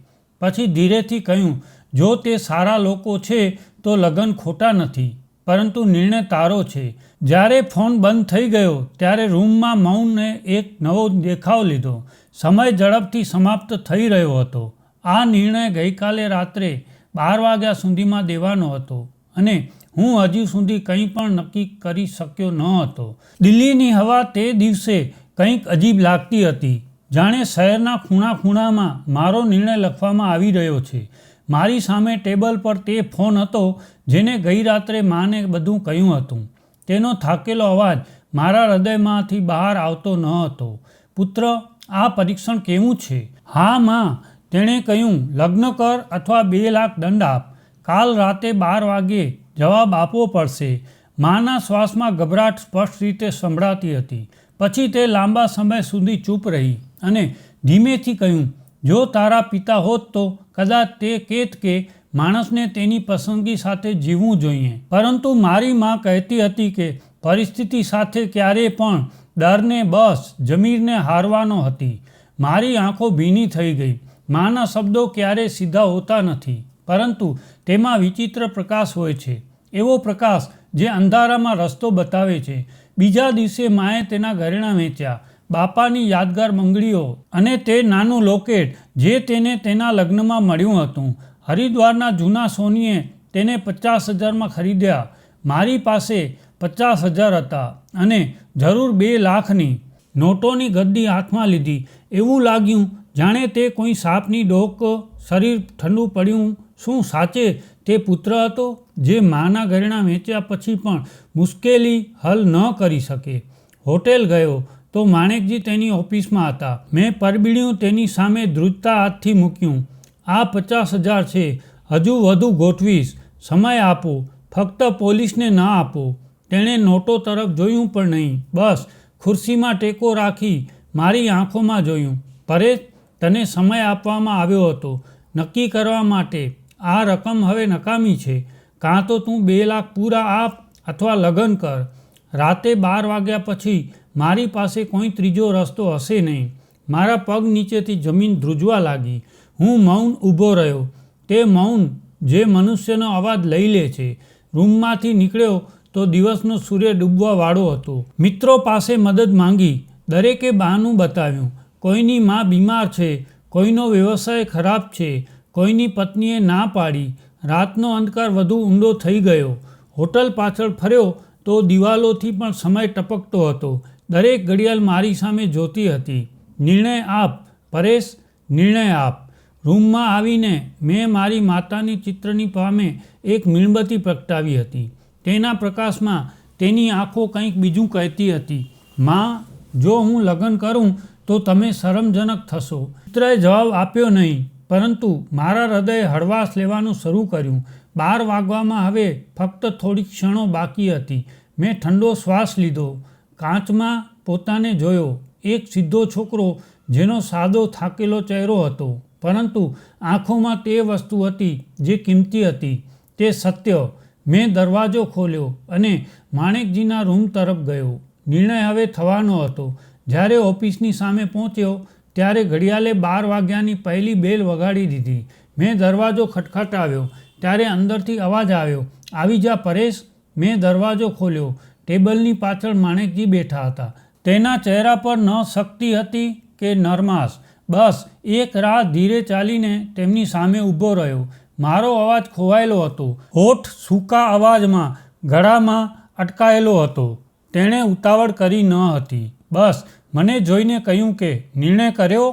પછી ધીરેથી કહ્યું, જો તે સારા લોકો છે તો લગ્ન ખોટા નથી, પરંતુ નિર્ણય તારો છે. જ્યારે ફોન બંધ થઈ ગયો ત્યારે રૂમમાં મૌનને એક નવો દેખાવ લીધો. સમય ઝડપથી સમાપ્ત થઈ રહ્યો હતો. આ નિર્ણય ગઈકાલે રાત્રે 12 વાગ્યા સુધીમાં દેવાનો હતો અને હું હજી સુધી કંઈ પણ નક્કી કરી શક્યો ન હતો. દિલ્હીની હવા તે દિવસે કંઈક અજીબ લાગતી હતી, જાણે શહેરના ખૂણા ખૂણામાં મારો નિર્ણય લખવામાં આવી રહ્યો છે. મારી સામે ટેબલ પર તે ફોન હતો જેને ગઈ રાત્રે માને બધું કહ્યું હતું. તેનો થાકેલો અવાજ મારા હૃદયમાંથી બહાર આવતો ન હતો. પુત્ર, આ પરીક્ષણ કેવું છે? હા માં, તેણે કહ્યું. લગ્ન કર અથવા 2 લાખ દંડ આપ. કાલ રાતે 12 વાગ્યે જવાબ આપવો પડશે. માના શ્વાસમાં ગભરાટ સ્પષ્ટ રીતે સંભળાતી હતી. પછી તે લાંબા સમય સુધી ચૂપ રહી અને ધીમેથી કહ્યું, જો તારા પિતા હોત તો કદાચ તે કહેત કે માણસને તેની પસંદગી સાથે જીવવું જોઈએ. પરંતુ મારી માં કહેતી હતી કે પરિસ્થિતિ સાથે ક્યારેય પણ ડરને બસ જમીરને હારવાનો હતી. મારી આંખો ભીની થઈ ગઈ. માના શબ્દો ક્યારેય સીધા હોતા નથી, પરંતુ તેમાં વિચિત્ર પ્રકાશ હોય છે. એવો પ્રકાશ જે અંધારામાં રસ્તો બતાવે છે. બીજા દિવસે માએ તેના ઘરેણાં વેચ્યા, બાપાની યાદગાર બંગડીઓ અને તે નાનું લોકેટ જે તેને તેના લગ્નમાં મળ્યું હતું. હરિદ્વારના જૂના સોનીએ તેને 50,000માં ખરીદ્યા. મારી પાસે 50,000 હતા અને જરૂર 2 લાખની. નોટોની ગદ્દી હાથમાં લીધી. એવું લાગ્યું જાણે તે કોઈ સાપની ડોક. શરીર ઠંડુ પડ્યું. શું સાચે તે પુત્ર હતો જે માના ઘરેણાં વેચ્યા પછી પણ મુશ્કેલી હલ ન કરી શકે? હોટેલ ગયો તો માણેકજી તેની ઓફિસમાં હતા. મેં પરબીડિયું તેની સામે ધ્રુજતા હાથથી મૂક્યું. આ 50,000 છે. હજુ વધુ ગોઠવીશ. સમય આપો, ફક્ત પોલીસને ના આપો. તેણે નોટો તરફ જોયું પણ નહીં. બસ ખુરશીમાં ટેકો રાખી મારી આંખોમાં જોયું. પરેશ, તને સમય આપવામાં આવ્યો હતો નક્કી કરવા માટે. આ રકમ હવે નકામી છે. કાં તો તું 2 લાખ પૂરા આપ અથવા લગ્ન કર. રાતે 12 વાગ્યા પછી મારી પાસે કોઈ ત્રીજો રસ્તો હશે નહીં. મારા પગ નીચેથી જમીન ધ્રુજવા લાગી. હું મૌન ઊભો રહ્યો. તે મૌન જે મનુષ્યનો અવાજ લઈ લે છે. રૂમમાંથી નીકળ્યો તો દિવસનો સૂર્ય ડૂબવા વાળો હતો. મિત્રો પાસે મદદ માંગી. દરેકે બહાનું બતાવ્યું. કોઈની માં બીમાર છે, કોઈનો વ્યવસાય ખરાબ છે, કોઈની પત્નીએ ના પાડી. રાતનો અંધકાર વધુ ઊંડો થઈ ગયો. હોટલ પાછળ ફર્યો તો દિવાલોથી પણ સમય ટપકતો હતો. દરેક ઘડિયાળ મારી સામે જોતી હતી. નિર્ણય આપ પરેશ, નિર્ણય આપ. રૂમમાં આવીને મેં મારી માતાની ચિત્રની સામે એક મીણબત્તી પ્રગટાવી હતી. તેના પ્રકાશમાં તેની આંખો કંઈક બીજું કહેતી હતી. માં, જો હું લગ્ન કરું તો તમે શરમજનક થશો. ચિત્રએ જવાબ આપ્યો નહીં, પરંતુ મારા હૃદયે હળવાશ લેવાનું શરૂ કર્યું. 12 વાગવામાં હવે ફક્ત થોડી ક્ષણો બાકી હતી. મેં ઠંડો શ્વાસ લીધો, કાચમાં પોતાને જોયો. એક સીધો છોકરો જેનો સાદો થાકેલો ચહેરો હતો, પરંતુ આંખોમાં તે વસ્તુ હતી જે કિંમતી હતી, તે સત્ય. મેં દરવાજો ખોલ્યો અને માણેકજીના રૂમ તરફ ગયો. નિર્ણય હવે થવાનો હતો. જ્યારે ઓફિસની સામે પહોંચ્યો ત્યારે ઘડિયાળે 12 વાગ્યાની પહેલી બેલ વગાડી દીધી. મેં દરવાજો ખટખટાવ્યો ત્યારે અંદરથી અવાજ આવ્યો, આવી જા પરેશ. મેં દરવાજો ખોલ્યો. ટેબલની પાછળ માણેકજી બેઠા હતા. તેના ચહેરા પર ન શક્તિ હતી કે નરમાશ, બસ એક રાહ. ધીરે ચાલીને તેમની સામે ઊભો રહ્યો. મારો અવાજ ખોવાયેલો હતો, હોઠ સૂકા અવાજમાં ગળામાં અટકાયેલો હતો. તેણે ઉતાવળ કરી ન હતી, બસ મને જોઈને કહ્યું કે નિર્ણય કર્યો.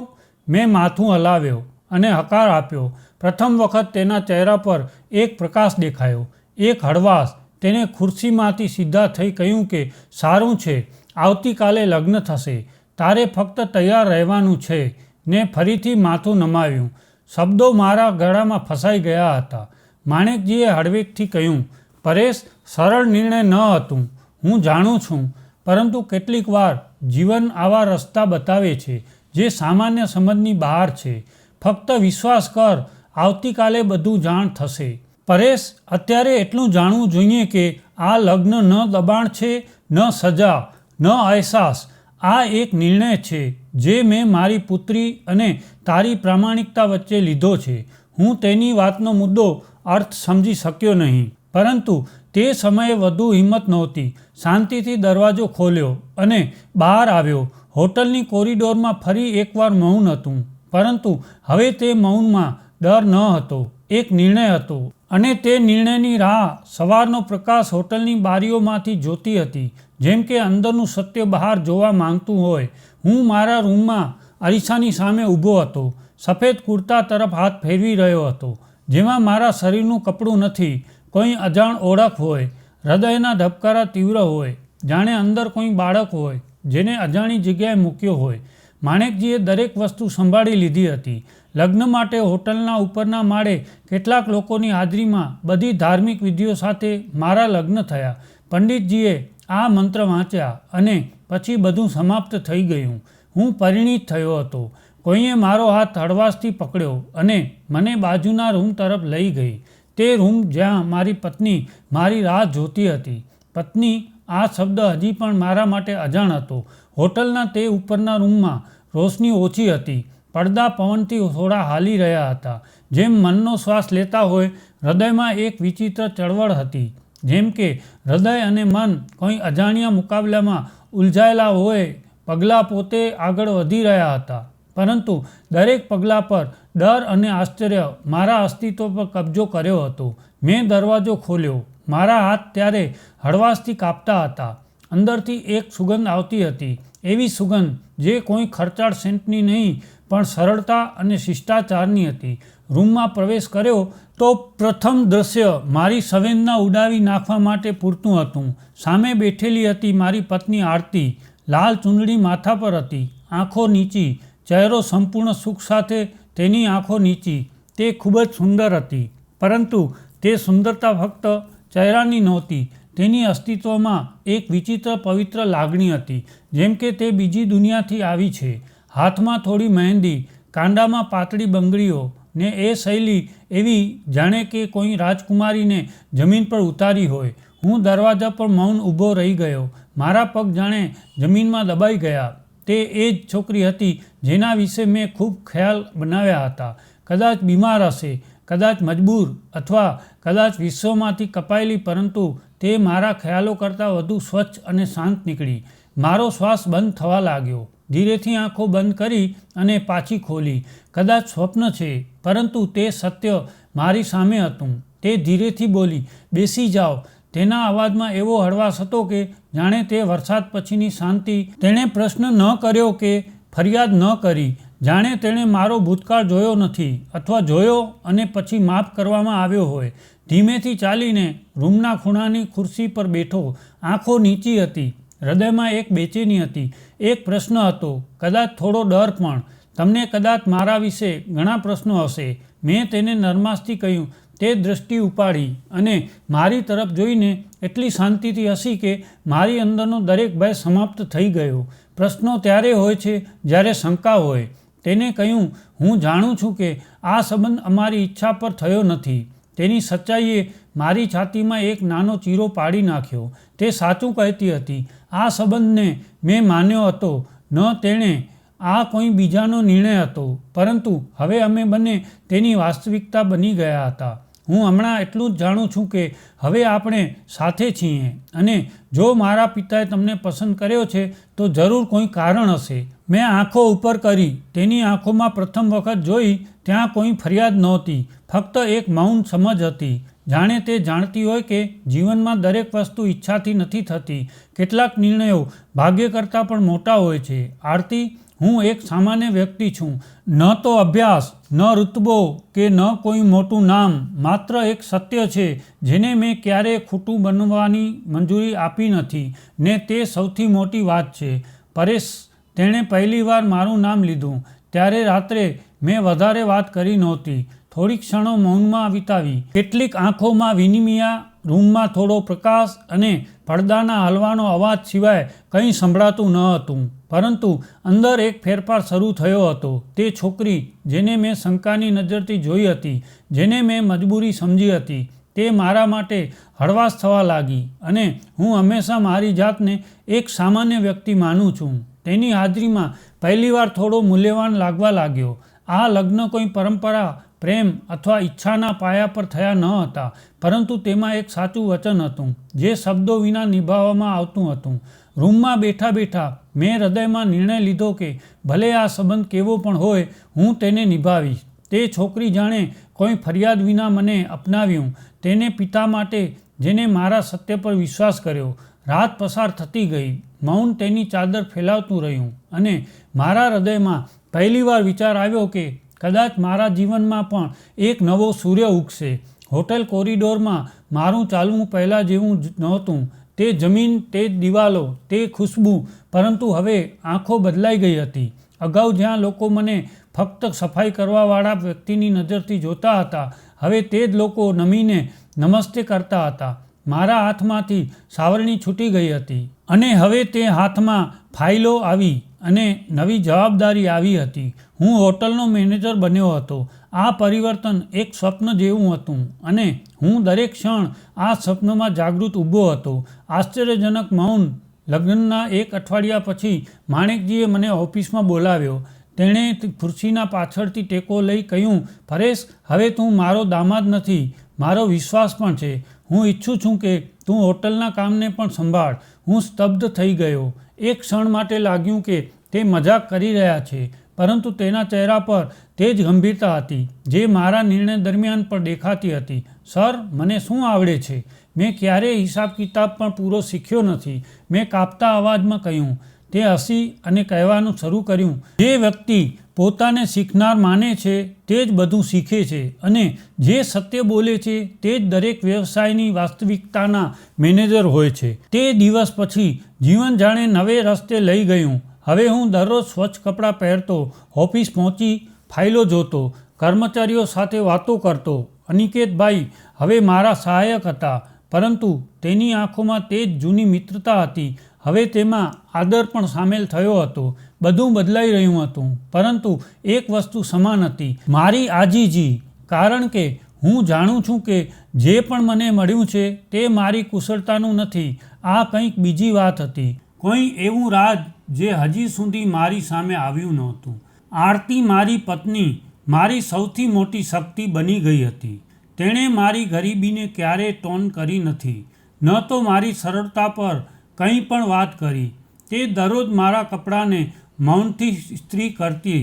મેં માથું હલાવ્યો અને હકાર આપ્યો. પ્રથમ વખત તેના ચહેરા પર એક પ્રકાશ દેખાયો, એક હળવાશ. તેણે ખુરશીમાંથી સીધા થઈ કહ્યું કે સારું છે, આવતીકાલે લગ્ન થશે, તારે ફક્ત તૈયાર રહેવાનું છે. ને ફરીથી માથું નમાવ્યું. શબ્દો મારા ગળામાં ફસાઈ ગયા હતા. માણેકજીએ હળવેકથી કહ્યું, પરેશ, સરળ નિર્ણય ન હતું, હું જાણું છું, પરંતુ કેટલીક વાર જીવન આવા રસ્તા બતાવે છે જે સામાન્ય સમજની બહાર છે. ફક્ત વિશ્વાસ કર, આવતીકાલે બધું જાણ થશે. પરેશ, અત્યારે એટલું જાણવું જોઈએ કે આ લગ્ન ન દબાણ છે, ન સજા, ન અહેસાસ. આ એક નિર્ણય છે જે મેં મારી પુત્રી અને તારી પ્રામાણિકતા વચ્ચે લીધો છે. હું તેની વાતનો મુદ્દો અર્થ સમજી શક્યો નહીં, પરંતુ તે સમયે વધુ હિંમત નહોતી. શાંતિથી દરવાજો ખોલ્યો અને બહાર આવ્યો. હોટલની કોરિડોરમાં ફરી એકવાર મૌન હતું, પરંતુ હવે તે મૌનમાં ડર ન હતો, એક નિર્ણય હતો. અને તે નિર્ણયની રાહ સવારનો પ્રકાશ હોટલની બારીઓમાંથી જોતી હતી, જેમ કે અંદરનું સત્ય બહાર જોવા માંગતું હોય. હું મારા રૂમમાં અરીસાની સામે ઊભો હતો, સફેદ કુર્તા તરફ હાથ ફેરવી રહ્યો હતો, જેમાં મારા શરીરનું કપડું નથી. કોઈ અજાણ ઓળખ હોય, હૃદયના ધબકારા તીવ્ર હોય, જાણે અંદર કોઈ બાળક હોય જેને અજાણી જગ્યાએ મૂક્યો હોય. માણેકજીએ દરેક વસ્તુ સંભાળી લીધી હતી. લગ્ન માટે હોટલના ઉપરના માળે કેટલાક લોકોની હાજરીમાં બધી ધાર્મિક વિધિઓ સાથે મારા લગ્ન થયા. પંડિતજીએ આ મંત્ર વાંચ્યા અને પછી બધું સમાપ્ત થઈ ગયું. હું પરિણીત થયો હતો. કોઈએ મારો હાથ હળવાશથી પકડ્યો અને મને બાજુના રૂમ તરફ લઈ ગઈ. તે રૂમ જ્યાં મારી પત્ની મારી રાહ જોતી હતી. પત્ની, આ શબ્દ હજી પણ મારા માટે અજાણ હતો. હોટલના તે ઉપરના રૂમમાં રોશની ઓછી હતી. પડદા પવનથી થોડા હાલી રહ્યા હતા, જેમ મનનો શ્વાસ લેતા હોય. હૃદયમાં એક વિચિત્ર ચળવળ હતી, જેમ કે હૃદય અને મન કોઈ અજાણ્યા મુકાબલામાં ઉલઝાયેલા હોય. પગલાં પોતે આગળ વધી રહ્યા હતા, પરંતુ દરેક પગલાં પર ડર અને આશ્ચર્ય મારા અસ્તિત્વ પર કબજો કર્યો હતો. મેં દરવાજો ખોલ્યો. મારા હાથ ત્યારે હળવાશથી કાપતા હતા. અંદરથી એક સુગંધ આવતી હતી, એવી સુગંધ જે કોઈ ખર્ચાળ સેન્ટની નહીં, પણ સરળતા અને શિષ્ટાચારની હતી. રૂમમાં પ્રવેશ કર્યો તો પ્રથમ દ્રશ્ય મારી સંવેદના ઉડાવી નાખવા માટે પૂરતું હતું. સામે બેઠેલી હતી મારી પત્ની આરતી. લાલ ચૂંદડી માથા પર હતી, આંખો નીચી, ચહેરો સંપૂર્ણ સુખ સાથે. તેની આંખો નીચી. તે ખૂબ જ સુંદર હતી, પરંતુ તે સુંદરતા ફક્ત ચહેરાની નહોતી. તેની અસ્તિત્વમાં એક વિચિત્ર પવિત્ર લાગણી હતી, જેમ કે તે બીજી દુનિયાથી આવી છે. હાથમાં થોડી મહેંદી, કાંડામાં પાતળી બંગડીઓ, ને એ શૈલી એવી જાણે કે કોઈ રાજકુમારીને જમીન પર ઉતારી હોય. હું દરવાજા પર મૌન ઊભો રહી ગયો. મારા પગ જાણે જમીનમાં દબાઈ ગયા. તે એ જ છોકરી હતી જેના વિશે મેં ખૂબ ખ્યાલ બનાવ્યા હતા. કદાચ બીમાર હશે, કદાચ મજબૂર, અથવા કદાચ વિશ્વમાંથી કપાયેલી, પરંતુ તે મારા ખ્યાલો કરતાં વધુ સ્વચ્છ અને શાંત નીકળી. મારો શ્વાસ બંધ થવા લાગ્યો. ધીરેથી આંખો બંધ કરી અને પાછી ખોલી. કદાચ સ્વપ્ન છે, પરંતુ તે સત્ય મારી સામે હતું. તે ધીરેથી બોલી, બેસી જાઓ. તેના અવાજમાં એવો હળવાશ હતો કે જાણે તે વરસાદ પછીની શાંતિ. તેણે પ્રશ્ન ન કર્યો કે ફરિયાદ ન કરી. જાણે તેણે મારો ભૂતકાળ જોયો નથી અથવા જોયો અને પછી માફ કરવામાં આવ્યો હોય. ધીમેથી ચાલીને રૂમના ખૂણાની ખુરશી પર બેઠો. આંખો નીચી હતી. હૃદયમાં એક બેચેની હતી, એક પ્રશ્ન હતો, કદાચ થોડો ડર પણ. તમને કદાચ મારા વિશે ઘણા પ્રશ્નો હશે. મેં તેને નરમાશથી કહ્યું. તે દૃષ્ટિ ઉપાડી અને મારી તરફ જોઈને એટલી શાંતિથી હસી કે મારી અંદરનો દરેક ભય સમાપ્ત થઈ ગયો. પ્રશ્નો ત્યારે હોય છે જ્યારે શંકા હોય. તેને કહ્યું, હું જાણું છું કે આ સંબંધ અમારી ઈચ્છા પર થયો નથી. તેની સચ્ચાઈએ મારી છાતીમાં એક નાનો ચીરો પાડી નાખ્યો. તે સાચું કહેતી હતી. આ સંબંધને મેં માન્યો હતો. ન તેણે આ કોઈ બીજાનો નિર્ણય હતો. પરંતુ હવે અમે બંને તેની વાસ્તવિકતા બની ગયા હતા. હું હમણાં એટલું જ જાણું છું કે હવે આપણે સાથે છીએ અને જો મારા પિતાએ તમને પસંદ કર્યો છે તો જરૂર કોઈ કારણ હશે. મેં આંખો ઉપર કરી. તેની આંખોમાં પ્રથમ વખત જોઈ ત્યાં કોઈ ફરિયાદ નહોતી, ફક્ત એક મૌન સમજ હતી. જાણે તે જાણતી હોય કે જીવનમાં દરેક વસ્તુ ઈચ્છાથી નથી થતી. કેટલાક નિર્ણયો ભાગ્ય કરતાં પણ મોટા હોય છે. આરતી, હું એક સામાન્ય વ્યક્તિ છું. ન તો અભ્યાસ, ન ઋતબો કે ન કોઈ મોટું નામ. માત્ર એક સત્ય છે જેને મેં ક્યારેય ખોટું બનવાની મંજૂરી આપી નથી ને તે સૌથી મોટી વાત છે. પરેશ, તેણે પહેલીવાર મારું નામ લીધું. ત્યારે રાત્રે મેં વધારે વાત કરી નહોતી. થોડીક ક્ષણો મૌનમાં વિતાવી. કેટલીક આંખોમાં વિનિમય, રૂમમાં થોડો પ્રકાશ અને પડદાના હલવાનો અવાજ સિવાય કંઈ સંભળાતું ન હતું. પરંતુ અંદર એક ફેરફાર શરૂ થયો હતો. તે છોકરી જેને મેં શંકાની નજરથી જોઈ હતી, જેને મેં મજબૂરી સમજી હતી, તે મારા માટે હળવાશ થવા લાગી અને હું હંમેશા મારી જાતને એક સામાન્ય વ્યક્તિ માનું છું. તેની હાજરીમાં પહેલીવાર થોડો મૂલ્યવાન લાગવા લાગ્યો. આ લગ્ન કોઈ પરંપરા, પ્રેમ અથવા ઈચ્છાના પાયા પર થયા ન હતા, પરંતુ તેમાં એક સાચું વચન હતું જે શબ્દો વિના નિભાવવામાં આવતું હતું. રૂમમાં બેઠા બેઠા મેં હૃદયમાં નિર્ણય લીધો કે ભલે આ સંબંધ કેવો પણ હોય, હું તેને નિભાવીશ. તે છોકરી જાણે કોઈ ફરિયાદ વિના મને અપનાવ્યું. તેને પિતા માટે જેને મારા સત્ય પર વિશ્વાસ કર્યો. રાત પસાર થતી ગઈ. મૌન તેની ચાદર ફેલાવતું રહ્યું અને મારા હૃદયમાં પહેલીવાર વિચાર આવ્યો કે કદાચ મારા જીવનમાં પણ એક નવો સૂર્ય ઉગશે. હોટેલ કોરિડોરમાં મારું ચાલવું પહેલાં જેવું જ નહોતું. તે જમીન, તે દિવાલો, તે ખુશ્બુ. પરંતુ હવે આંખો બદલાઈ ગઈ હતી. અગાઉ જ્યાં લોકો મને ફક્ત સફાઈ કરવાવાળા વ્યક્તિની નજરથી જોતા હતા, હવે તે જ લોકો નમીને નમસ્તે કરતા હતા. મારા હાથમાંથી સાવરણી છૂટી ગઈ હતી અને હવે તે હાથમાં ફાઇલો આવી અને નવી જવાબદારી આવી હતી. હું હોટલનો મેનેજર બન્યો હતો. આ પરિવર્તન એક સ્વપ્ન જેવું હતું અને હું દરેક ક્ષણ આ સ્વપ્નમાં જાગૃત ઊભો હતો. આશ્ચર્યજનક મૌન. લગ્નના એક અઠવાડિયા પછી માણેકજીએ મને ઓફિસમાં બોલાવ્યો. તેણે ખુરશીના પાછળથી ટેકો લઈ કહ્યું, પરેશ, હવે તું મારો દામાદ નથી, મારો વિશ્વાસ પણ છે. હું ઈચ્છું છું કે તું હોટલના કામને પણ સંભાળ. હું સ્તબ્ધ થઈ ગયો. એક ક્ષણ માટે લાગ્યું કે તે મજાક કરી રહ્યા છે, પરંતુ તેના ચહેરા પર તે જ ગંભીરતા હતી જે મારા નિર્ણય દરમિયાન પણ દેખાતી હતી. સર, મને શું આવડે છે? મેં ક્યારેય હિસાબ કિતાબ પણ પૂરો શીખ્યો નથી, મેં કાપતા અવાજમાં કહ્યું. તે હસી અને કહેવાનું શરૂ કર્યું, જે વ્યક્તિ પોતાને શીખનાર માને છે તે જ બધું શીખે છે અને જે સત્ય બોલે છે તે જ દરેક વ્યવસાયની વાસ્તવિકતાના મેનેજર હોય છે. તે દિવસ પછી જીવન જાણે નવે રસ્તે લઈ ગયું. હવે હું દરરોજ સ્વચ્છ કપડાં પહેરતો, ઓફિસ પહોંચી ફાઇલો જોતો, કર્મચારીઓ સાથે વાતો કરતો. અનિકેતભાઈ હવે મારા સહાયક હતા, પરંતુ તેની આંખોમાં તે જ જૂની મિત્રતા હતી. હવે તેમાં આદર પણ સામેલ થયો હતો. બધું બદલાઈ રહ્યું હતું, પરંતુ એક વસ્તુ સમાન હતી, મારી આજીજી. કારણ કે હું જાણું છું કે જે પણ મને મળ્યું છે તે મારી કુશળતાનું નથી. આ કંઈક બીજી વાત હતી, કોઈ એવું રાજ જે હજી સુધી મારી સામે આવ્યું નહોતું. આરતી મારી પત્ની મારી સૌથી મોટી શક્તિ બની ગઈ હતી. તેણે મારી ગરીબીને ક્યારેય ટોન કરી નથી, ન તો મારી સરળતા પર કંઈ પણ વાત કરી. તે દરરોજ મારા કપડાંને મૌનથી ઇસ્ત્રી કરતી,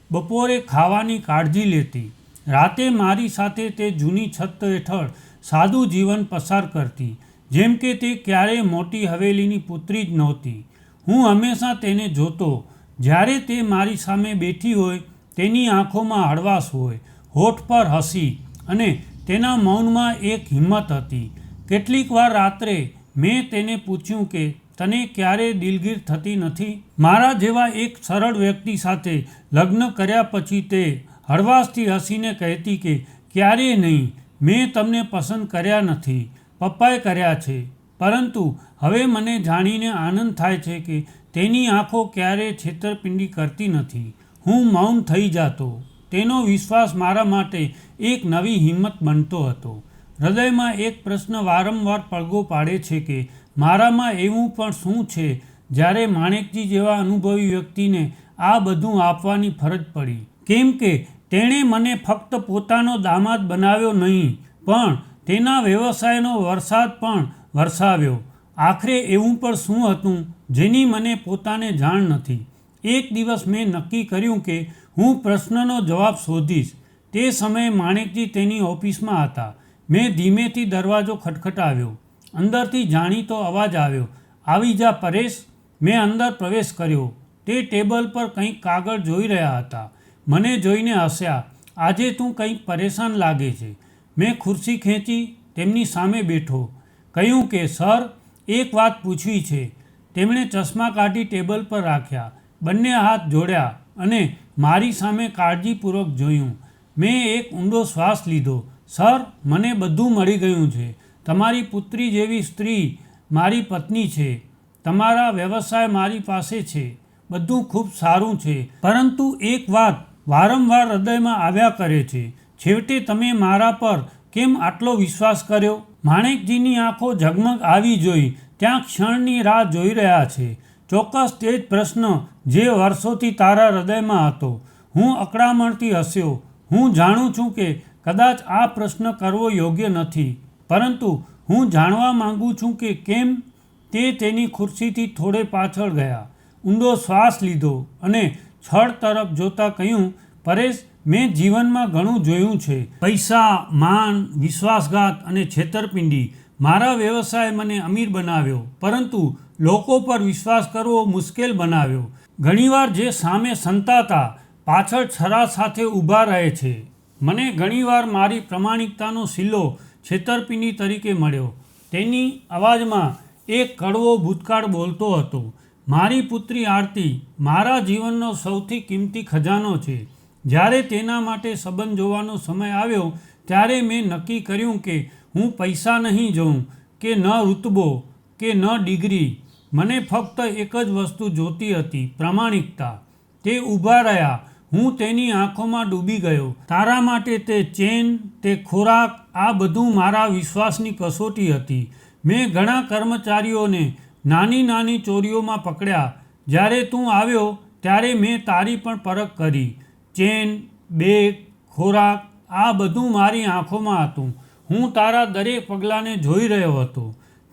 બપોરે ખાવાની કાળજી લેતી, રાતે મારી સાથે તે જૂની છત હેઠળ સાદું જીવન પસાર કરતી, જેમ કે તે ક્યારેય મોટી હવેલીની પુત્રી જ નહોતી. હું હંમેશા તેને જોતો, જ્યારે તે મારી સામે બેઠી હોય તેની આંખોમાં હળવાશ હોય, હોઠ પર હસી અને તેના મૌનમાં એક હિંમત હતી. કેટલીક વાર રાત્રે મેં તેને પૂછ્યું કે તને ક્યારેય દિલગીર થતી નથી? મારા જેવા એક સરળ વ્યક્તિ સાથે લગ્ન કર્યા પછી તે હળવાશથી હસીને કહેતી કે ક્યારેય નહીં, મેં તમને પસંદ કર્યા નથી, પપ્પાએ કર્યા છે. પરંતુ હવે મને જાણીને આનંદ થાય છે કે તેની આંખો ક્યારેય છેતરપિંડી કરતી નથી. હું મૌન થઈ જતો. તેનો વિશ્વાસ મારા માટે એક નવી હિંમત બનતો હતો. હૃદયમાં એક પ્રશ્ન વારંવાર પડઘો પાડે છે કે મારામાં એવું પણ શું છે જ્યારે માણેકજી જેવા અનુભવી વ્યક્તિને આ બધું આપવાની ફરજ પડી? કેમ કે તેણે મને ફક્ત પોતાનો દામાદ બનાવ્યો નહીં, પણ તેના વ્યવસાયનો વરસાદ પણ વરસાવ્યો. આખરે એવું પણ શું હતું જેની મને પોતાને જાણ નથી? એક દિવસ મેં નક્કી કર્યું કે હું પ્રશ્નનો જવાબ શોધીશ. તે સમયે માણેકજી તેની ઓફિસમાં હતા. મેં ધીમેથી દરવાજો ખટખટાવ્યો. અંદરથી જાણીતો અવાજ આવ્યો, આવી જા પરેશ. મેં અંદર પ્રવેશ કર્યો. તે ટેબલ પર કંઈક કાગળ જોઈ રહ્યા હતા. મને જોઈને હસ્યા. આજે તું કંઈક પરેશાન લાગે છે. મેં ખુરશી ખેંચી તેમની સામે બેઠો. કહ્યું કે સર, એક વાત પૂછવી છે. તેમણે ચશ્મા કાઢી ટેબલ પર રાખ્યા, બંને હાથ જોડ્યા અને મારી સામે કાળજીપૂર્વક જોયું. મેં એક ઊંડો શ્વાસ લીધો. સર, મને બધું મળી ગયું છે. તમારી પુત્રી જેવી સ્ત્રી મારી પત્ની છે. તમારા વ્યવસાય મારી પાસે છે. બધું ખૂબ સારું છે. પરંતુ એક વાત વારંવાર હૃદયમાં આવ્યા કરે છે. છેવટે તમે મારા પર કેમ આટલો વિશ્વાસ કર્યો? માણેકજીની આંખો ઝગમગ આવી જોઈ. ત્યાં ક્ષણની રાહ જોઈ રહ્યા છે. ચોક્કસ તે જ પ્રશ્ન જે વર્ષોથી તારા હૃદયમાં હતો. હું અકળામણથી હસ્યો. હું જાણું છું કે કદાચ આ પ્રશ્ન કરવો યોગ્ય નથી, પરંતુ હું જાણવા માંગુ છું કે કેમ. તે તેની ખુરશીથી થોડે પાછળ ગયા, ઊંડો શ્વાસ લીધો અને છળ તરફ જોતા કહ્યું, પરેશ, મેં જીવનમાં ઘણું જોયું છે. પૈસા, માન, વિશ્વાસઘાત અને છેતરપિંડી. મારા વ્યવસાય મને અમીર બનાવ્યો, પરંતુ લોકો પર વિશ્વાસ કરવો મુશ્કેલ બનાવ્યો. ઘણીવાર જે સામે સંતાતા પાછળ છરા સાથે ઊભા રહે છે. મને ઘણીવાર મારી પ્રમાણિકતાનો સિલ્લો છેતરપિંડી તરીકે મળ્યો. તેની અવાજમાં એક કડવો ભૂતકાળ બોલતો હતો. મારી પુત્રી આરતી મારા જીવનનો સૌથી કિંમતી ખજાનો છે. જ્યારે તેના માટે સંબંધ જોવાનો સમય આવ્યો ત્યારે મેં નક્કી કર્યું કે હું પૈસા નહીં જોઉં, કે ન ઋતબો, કે ન ડિગ્રી. મને ફક્ત એક જ વસ્તુ જોતી હતી, પ્રમાણિકતા. તે ઊભા રહ્યા. હું તેની આંખોમાં ડૂબી ગયો. તારા માટે તે ચેન, તે ખોરાક, આ બધું મારા વિશ્વાસની કસોટી હતી. મેં ઘણા કર્મચારીઓને નાની નાની ચોરીઓમાં પકડ્યા. જ્યારે તું આવ્યો ત્યારે મેં તારી પણ પરખ કરી. ચેન, બેગ, ખોરાક, આ બધું મારી આંખોમાં હતું. હું તારા દરેક પગલાંને જોઈ રહ્યો હતો.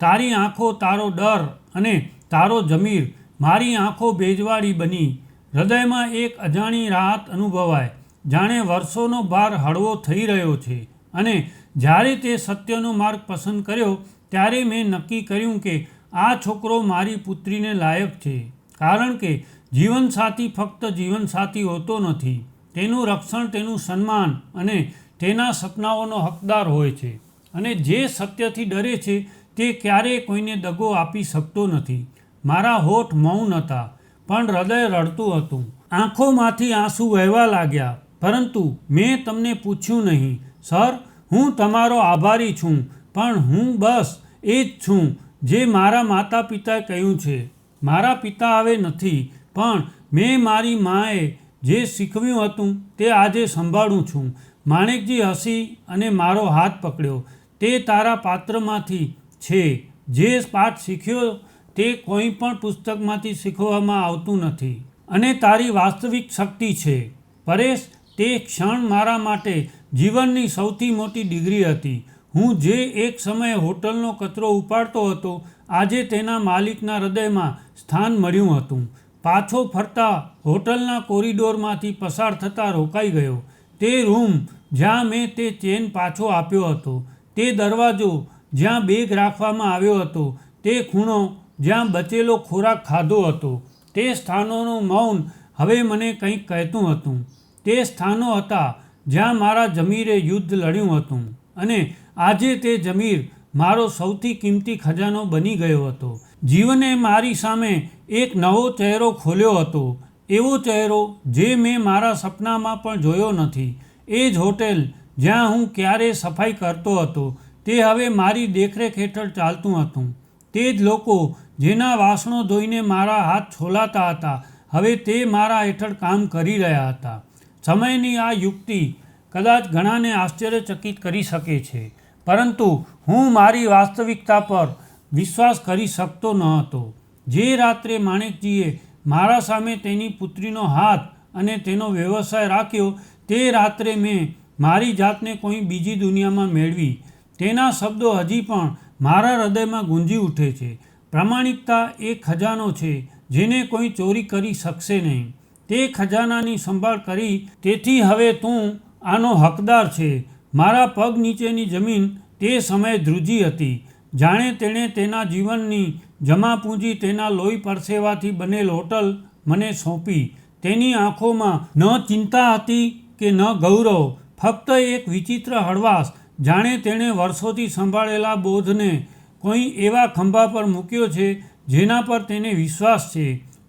તારી આંખો, તારો ડર અને તારો જમીર. મારી આંખો ભેજવાળી બની. હૃદયમાં એક અજાણી રાહત અનુભવાય, જાણે વર્ષોનો ભાર હળવો થઈ રહ્યો છે. અને જ્યારે તે સત્યનો માર્ગ પસંદ કર્યો ત્યારે મેં નક્કી કર્યું કે આ છોકરો મારી પુત્રીને લાયક છે. કારણ કે જીવનસાથી ફક્ત જીવનસાથી હોતો નથી, તેનું રક્ષણ, તેનું સન્માન અને તેના સપનાઓનો હકદાર હોય છે. અને જે સત્યથી ડરે છે તે ક્યારેય કોઈને દગો આપી શકતો નથી. મારા હોઠ મૌન હતા, પણ હૃદય રડતું હતું. આંખોમાંથી આંસુ વહેવા લાગ્યા. પરંતુ મેં તમને પૂછ્યું નહીં. સર, હું તમારો આભારી છું, પણ હું બસ એ જ છું જે મારા માતા પિતાએ કહ્યું છે. મારા પિતા હવે નથી, પણ મેં મારી માએ જે શીખવ્યું હતું તે આજે સંભાળું છું. માણેકજી હસી અને મારો હાથ પકડ્યો. તે તારા પાત્રમાંથી છે. જે પાઠ શીખ્યો તે કોઈ પણ પુસ્તકમાંથી શીખવવામાં આવતું નથી, અને તારી વાસ્તવિક શક્તિ છે. પરેશ, તે ક્ષણ મારા માટે જીવનની સૌથી મોટી ડિગ્રી હતી. હું જે એક સમયે હોટલનો કચરો ઉપાડતો હતો, આજે તેના માલિકના હૃદયમાં સ્થાન મળ્યું હતું. પાછો ફરતા હોટલના કોરિડોરમાંથી પસાર થતાં રોકાઈ ગયો. તે રૂમ જ્યાં મેં તે ચેન પાછો આપ્યો હતો, તે દરવાજો જ્યાં બેગ રાખવામાં આવ્યો હતો, તે ખૂણો જ્યાં બચેલો ખોરાક ખાધો હતો, તે સ્થાનોનું મૌન હવે મને કંઈક કહેતું હતું. તે સ્થાનો હતા જ્યાં મારા જમીરે યુદ્ધ લડ્યું હતું અને આજે તે જમીર મારો સૌથી કિંમતી ખજાનો બની ગયો હતો. જીવને મારી સામે એક નવો ચહેરો ખોલ્યો હતો, એવો ચહેરો જે મેં મારા સપનામાં પણ જોયો નથી. એ જ હોટેલ જ્યાં હું ક્યારેય સફાઈ કરતો હતો તે હવે મારી દેખરેખ હેઠળ ચાલતું હતું. તે જ લોકો જેના વાસણો ધોઈને મારા હાથ છોલાતા હતા હવે તે મારા હેઠળ કામ કરી રહ્યા હતા. સમયની આ યુક્તિ કદાચ ઘણાને આશ્ચર્યચકિત કરી શકે છે, પરંતુ હું મારી વાસ્તવિકતા પર વિશ્વાસ કરી શકતો ન હતો. જે રાત્રે માણેકજીએ મારા સામે તેની પુત્રીનો હાથ અને તેનો વ્યવસાય રાખ્યો તે રાત્રે મેં મારી જાતને કોઈ બીજી દુનિયામાં મેળવી. તેના શબ્દો હજી પણ મારા હૃદયમાં ગુંજી ઉઠે છે. પ્રામાણિકતા એક ખજાનો છે જેને કોઈ ચોરી કરી શકશે નહીં. તે ખજાનાની સંભાળ કરી, તેથી હવે તું આનો હકદાર છે. મારા પગ નીચેની જમીન તે સમયે ધ્રુજી હતી, જાણે તેણે તેના જીવનની જમાપૂંજી તેના લોહી પરસેવાથી બનેલ હોટલ મને સોંપી. તેની આંખોમાં ન ચિંતા હતી કે ન ગૌરવ, ફક્ત એક વિચિત્ર હળવાશ, જાણે તેણે વર્ષોથી સંભાળેલા બોધને કોઈ એવા ખંભા પર મૂક્યો છે જેના પર તેને વિશ્વાસ છે.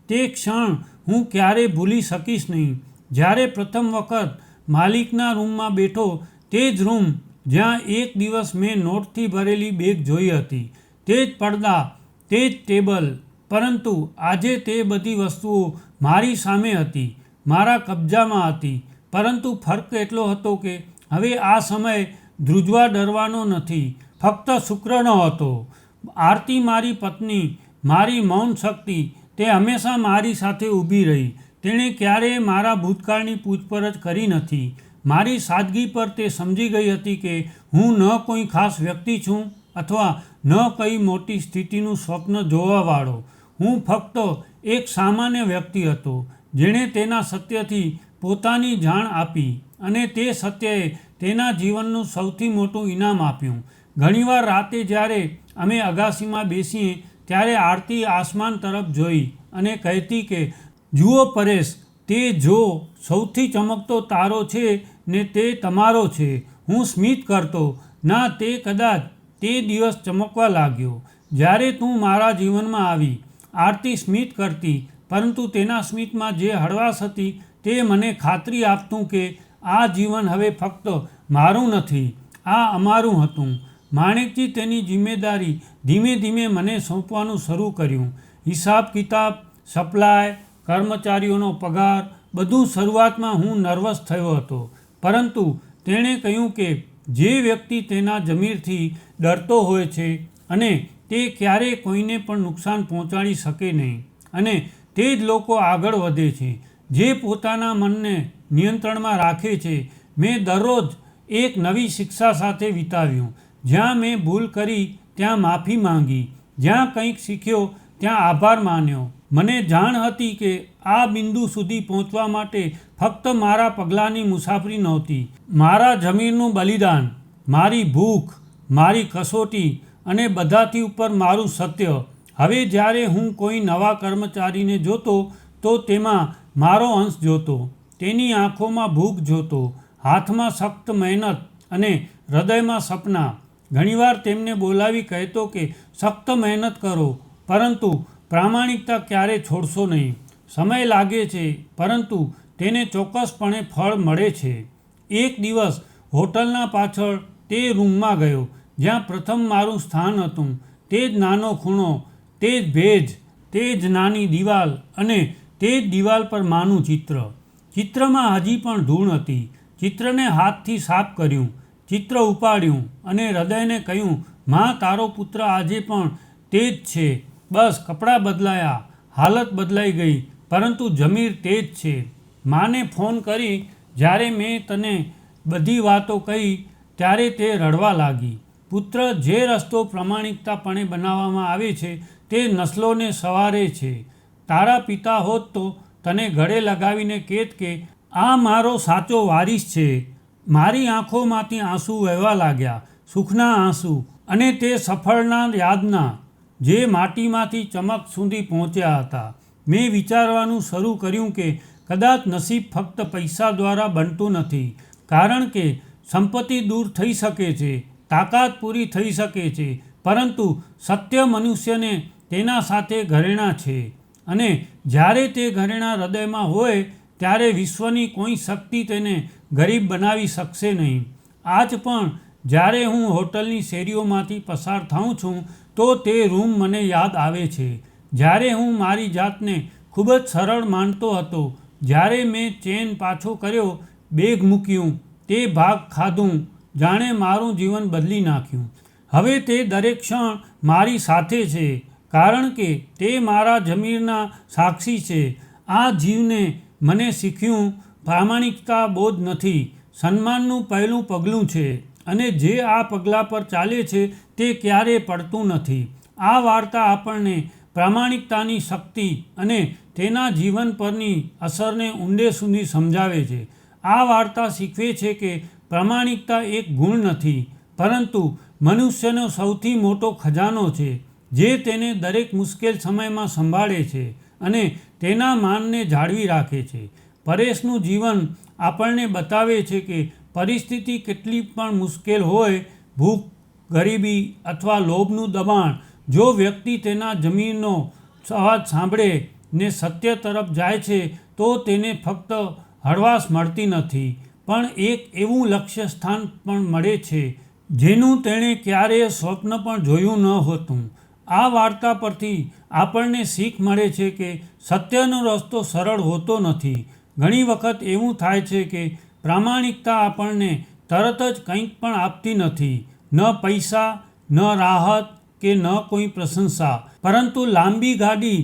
તે ક્ષણ હું ક્યારેય ભૂલી શકીશ નહીં, જ્યારે પ્રથમ વખત માલિકના રૂમમાં બેઠો, તે જ રૂમ જ્યાં એક દિવસ મેં નોટથી ભરેલી બેગ જોઈ હતી, તે જ પડદા, તે જ ટેબલ. પરંતુ આજે તે બધી વસ્તુઓ મારી સામે હતી, મારા કબજામાં હતી. પરંતુ ફર્ક એટલો હતો કે હવે આ સમય ધ્રુજવા ડરવાનો નથી, ફક્ત શુક્રનો હતો. આરતી મારી પત્ની, મારી મૌન શક્તિ, તે હંમેશા મારી સાથે ઊભી રહી. તેણે ક્યારેય મારા ભૂતકાળની પૂછપરછ કરી નથી. મારી સાદગી પર તે સમજી ગઈ હતી કે હું ન કોઈ ખાસ વ્યક્તિ છું અથવા ન કઈ મોટી સ્થિતિનું સ્વપ્ન જોવાવાળો. હું ફક્ત એક સામાન્ય વ્યક્તિ હતો જેણે તેના સત્યથી પોતાની જાણ આપી અને તે સત્યએ તેના જીવનનું સૌથી મોટું ઇનામ આપ્યું. ઘણીવાર રાતે જ્યારે અમે અગાસીમાં બેસીએ ત્યારે આરતી આસમાન તરફ જોઈ અને કહેતી કે જુઓ પરેશ, તે જો સૌથી ચમકતો તારો છે ને તે તમારો છે. હું સ્મિત કરતો, ના, તે કદાચ તે દિવસ ચમકવા લાગ્યો જ્યારે તું મારા જીવનમાં આવી. આરતી સ્મિત કરતી, પરંતુ તેના સ્મિતમાં જે હળવાશ હતી તે મને ખાતરી આપતું કે આ જીવન હવે ફક્ત મારું નથી, આ અમારું હતું. માણેકજી તેની જિમ્મેદારી ધીમે ધીમે મને સોંપવાનું શરૂ કર્યું. હિસાબ કિતાબ, સપ્લાય, કર્મચારીઓનો પગાર, બધું. શરૂઆતમાં હું નર્વસ થયો હતો, પરંતુ તેણે કહ્યું કે જે વ્યક્તિ તેના જમીરથી ડરતો હોય છે અને તે ક્યારેય કોઈને પણ નુકસાન પહોંચાડી શકે નહીં, અને તે જ લોકો આગળ વધે છે જે પોતાના મનને નિયંત્રણમાં રાખે છે. મેં દરરોજ એક નવી શિક્ષા સાથે વિતાવ્યું. જ્યાં મેં ભૂલ કરી ત્યાં માફી માંગી, જ્યાં કંઈક શીખ્યો ત્યાં આભાર માન્યો. મને જાણ હતી કે આ બિંદુ સુધી પહોંચવા માટે ફક્ત મારા પગલાંની મુસાફરી નહોતી, મારા જમીરનું બલિદાન, મારી ભૂખ, મારી કસોટી અને બધાથી ઉપર મારું સત્ય. હવે જ્યારે હું કોઈ નવા કર્મચારીને જોતો તો તેમાં મારો અંશ જોતો, તેની આંખોમાં ભૂખ જોતો, હાથમાં સખ્ત મહેનત અને હૃદયમાં સપના. ઘણીવાર તેમને બોલાવી કહેતો કે સખ્ત મહેનત કરો, પરંતુ પ્રામાણિકતા ક્યારે છોડશો નહીં. સમય લાગે છે, પરંતુ તેને ચોક્કસપણે ફળ મળે છે. એક દિવસ હોટલના પાછળ તે રૂમમાં ગયો જ્યાં પ્રથમ મારું સ્થાન હતું. તે જ નાનો ખૂણો, તે જ ભેજ, તે જ નાની દિવાલ અને તે જ દિવાલ પર માનું ચિત્ર. ચિત્રમાં હજી પણ ધૂળ હતી. ચિત્રને હાથથી સાફ કર્યું, ચિત્ર ઉપાડ્યું અને હૃદયને કહ્યું, માં, તારો પુત્ર આજે પણ તે જ છે. બસ કપડાં બદલાયા, હાલત બદલાઈ ગઈ, પરંતુ જમીર તે જ છે. માને ફોન કરી જ્યારે મેં તને બધી વાતો કહી ત્યારે તે રડવા લાગી. પુત્ર, જે રસ્તો પ્રામાણિકતાપણે બનાવવામાં આવે છે તે નસલોને સવારે છે. તારા પિતા હોત તો તને ગળે લગાવીને કહેત કે આ મારો સાચો વારીસ છે. મારી આંખોમાંથી આંસુ વહેવા લાગ્યા, સુખના આંસુ, અને તે સફળના યાદના જે માટીમાંથી ચમક સુધી પહોંચ્યા હતા. મેં વિચારવાનું શરૂ કર્યું કે કદાચ નસીબ ફક્ત પૈસા દ્વારા બનતું નથી, કારણ કે સંપત્તિ દૂર થઈ શકે છે, તાકાત પૂરી થઈ શકે છે, પરંતુ સત્ય મનુષ્યને તેના સાથે ઘરેણાં છે, અને જ્યારે તે ઘરેણાં હૃદયમાં હોય ત્યારે વિશ્વની કોઈ શક્તિ તેને ગરીબ બનાવી શકશે નહીં. આજ પણ જ્યારે હું હોટલની શેરીઓમાંથી પસાર થાઉં છું તો તે રૂમ મને યાદ આવે છે, જ્યારે હું મારી જાતને ખૂબ જ સરળ માનતો હતો, જ્યારે મેં ચેન પાછો કર્યો, બેગ મૂક્યું, તે ભાગ ખાધું, જાણે મારું જીવન બદલી નાખ્યું. હવે તે દરેક ક્ષણ મારી સાથે છે, કારણ કે તે મારા જમીરના સાક્ષી છે. આ જીવને મને શીખ્યું પ્રામાણિકતા બોધ નથી, સન્માનનું પહેલું પગલું છે, અને જે આ પગલાં પર ચાલે છે તે ક્યારેય પડતું નથી. આ વાર્તા આપણને પ્રામાણિકતાની શક્તિ અને તેના જીવન પરની અસરને ઊંડે સુધી સમજાવે છે. આ વાર્તા શીખવે છે કે પ્રામાણિકતા એક ગુણ નથી, પરંતુ મનુષ્યનો સૌથી મોટો ખજાનો છે, જે તેને દરેક મુશ્કેલ સમયમાં સંભાળે છે અને તેના માનને જાળવી રાખે છે. પરેશનું જીવન આપણને બતાવે છે કે પરિસ્થિતિ કેટલી પણ મુશ્કેલ હોય, ભૂખ, ગરીબી અથવા લોભનું દબાણ, જો વ્યક્તિ તેના જમીનનો અવાજ સાંભળે ને સત્ય તરફ જાય છે તો તેને ફક્ત હળવાશ મળતી નથી, પણ એક એવું લક્ષ્ય સ્થાન પણ મળે છે જેનું તેણે ક્યારેય સ્વપ્ન પણ જોયું ન હતું. આ વાર્તા પરથી આપણને શીખ મળે છે કે સત્યનો રસ્તો સરળ હોતો નથી. ઘણી વખત એવું થાય છે કે પ્રામાણિકતા આપણને તરત જ કંઈક પણ આપતી નથી, ન પૈસા, ન રાહત કે ન કોઈ પ્રશંસા, પરંતુ લાંબી ગાડી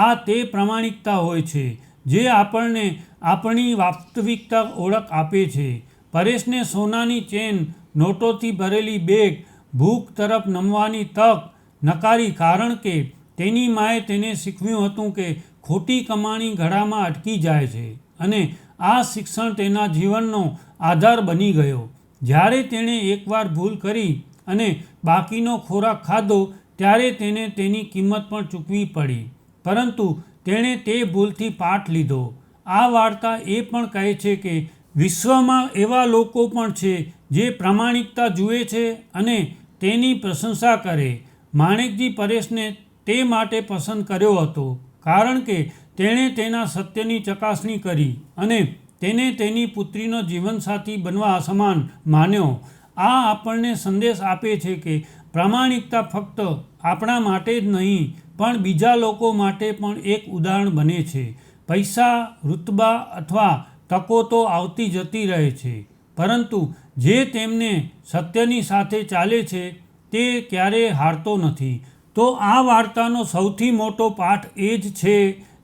આ તે પ્રામાણિકતા હોય છે જે આપણને આપણી વાસ્તવિકતા ઓળખ આપે છે. પરેશને સોનાની ચેન, નોટોથી ભરેલી બેગ, ભૂખ તરફ નમવાની તક નકારી, કારણ કે તેની માએ તેને શીખવ્યું હતું કે ખોટી કમાણી ગળામાં અટકી જાય છે, અને આ શિક્ષણ તેના જીવનનો આધાર બની ગયો. જ્યારે તેણે એકવાર ભૂલ કરી અને બાકીનો ખોરાક ખાધો ત્યારે તેને તેની કિંમત પણ ચૂકવી પડી, પરંતુ તેણે તે ભૂલથી પાઠ લીધો. આ વાર્તા એ પણ કહે છે કે વિશ્વમાં એવા લોકો પણ છે જે પ્રામાણિકતા જુએ છે અને તેની પ્રશંસા કરે. માણેકજી પરેશને તે માટે પસંદ કર્યો હતો, કારણ કે તેણે તેના સત્યની ચકાસણી કરી અને તેને તેની પુત્રીનો જીવનસાથી બનવા સમાન માન્યો. આ આપણને સંદેશ આપે છે કે પ્રામાણિકતા ફક્ત આપણા માટે જ નહીં, પણ બીજા લોકો માટે પણ એક ઉદાહરણ બને છે. પૈસા, રુતબા અથવા તકો તો આવતી જતી રહે છે, પરંતુ જે તેમને સત્યની સાથે ચાલે છે તે ક્યારેય હારતો નથી. તો આ વાર્તાનો સૌથી મોટો પાઠ એ જ છે,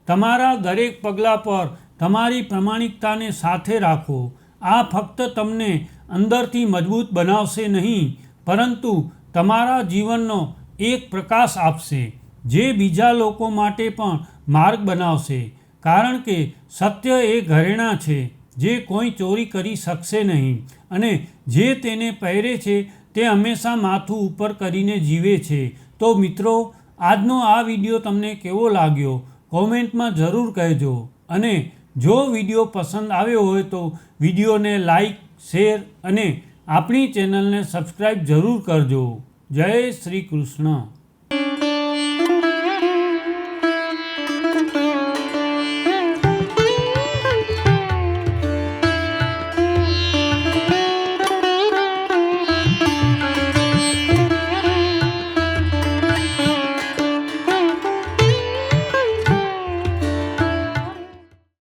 તમારા દરેક પગલાં પર તમારી પ્રામાણિકતાને સાથે રાખો. આ ફક્ત તમને અંદરથી મજબૂત બનાવશે નહીં, પરંતુ તમારા જીવનનો એક પ્રકાશ આપશે, જે બીજા લોકો માટે પણ માર્ગ બનાવશે. કારણ કે સત્ય એ ઘરેણાં છે જે કોઈ ચોરી કરી શકશે નહીં, અને જે તેને પહેરે છે તે હંમેશા માથું ઉપર કરીને જીવે છે. તો મિત્રો, આજનો આ વિડીયો તમને કેવો લાગ્યો કોમેન્ટમાં જરૂર કહેજો, અને જો વિડીયો પસંદ આવ્યો હોય તો વિડીયોને લાઈક, શેર અને આપણી ચેનલને સબસ્ક્રાઈબ જરૂર કરજો. જય શ્રી કૃષ્ણ.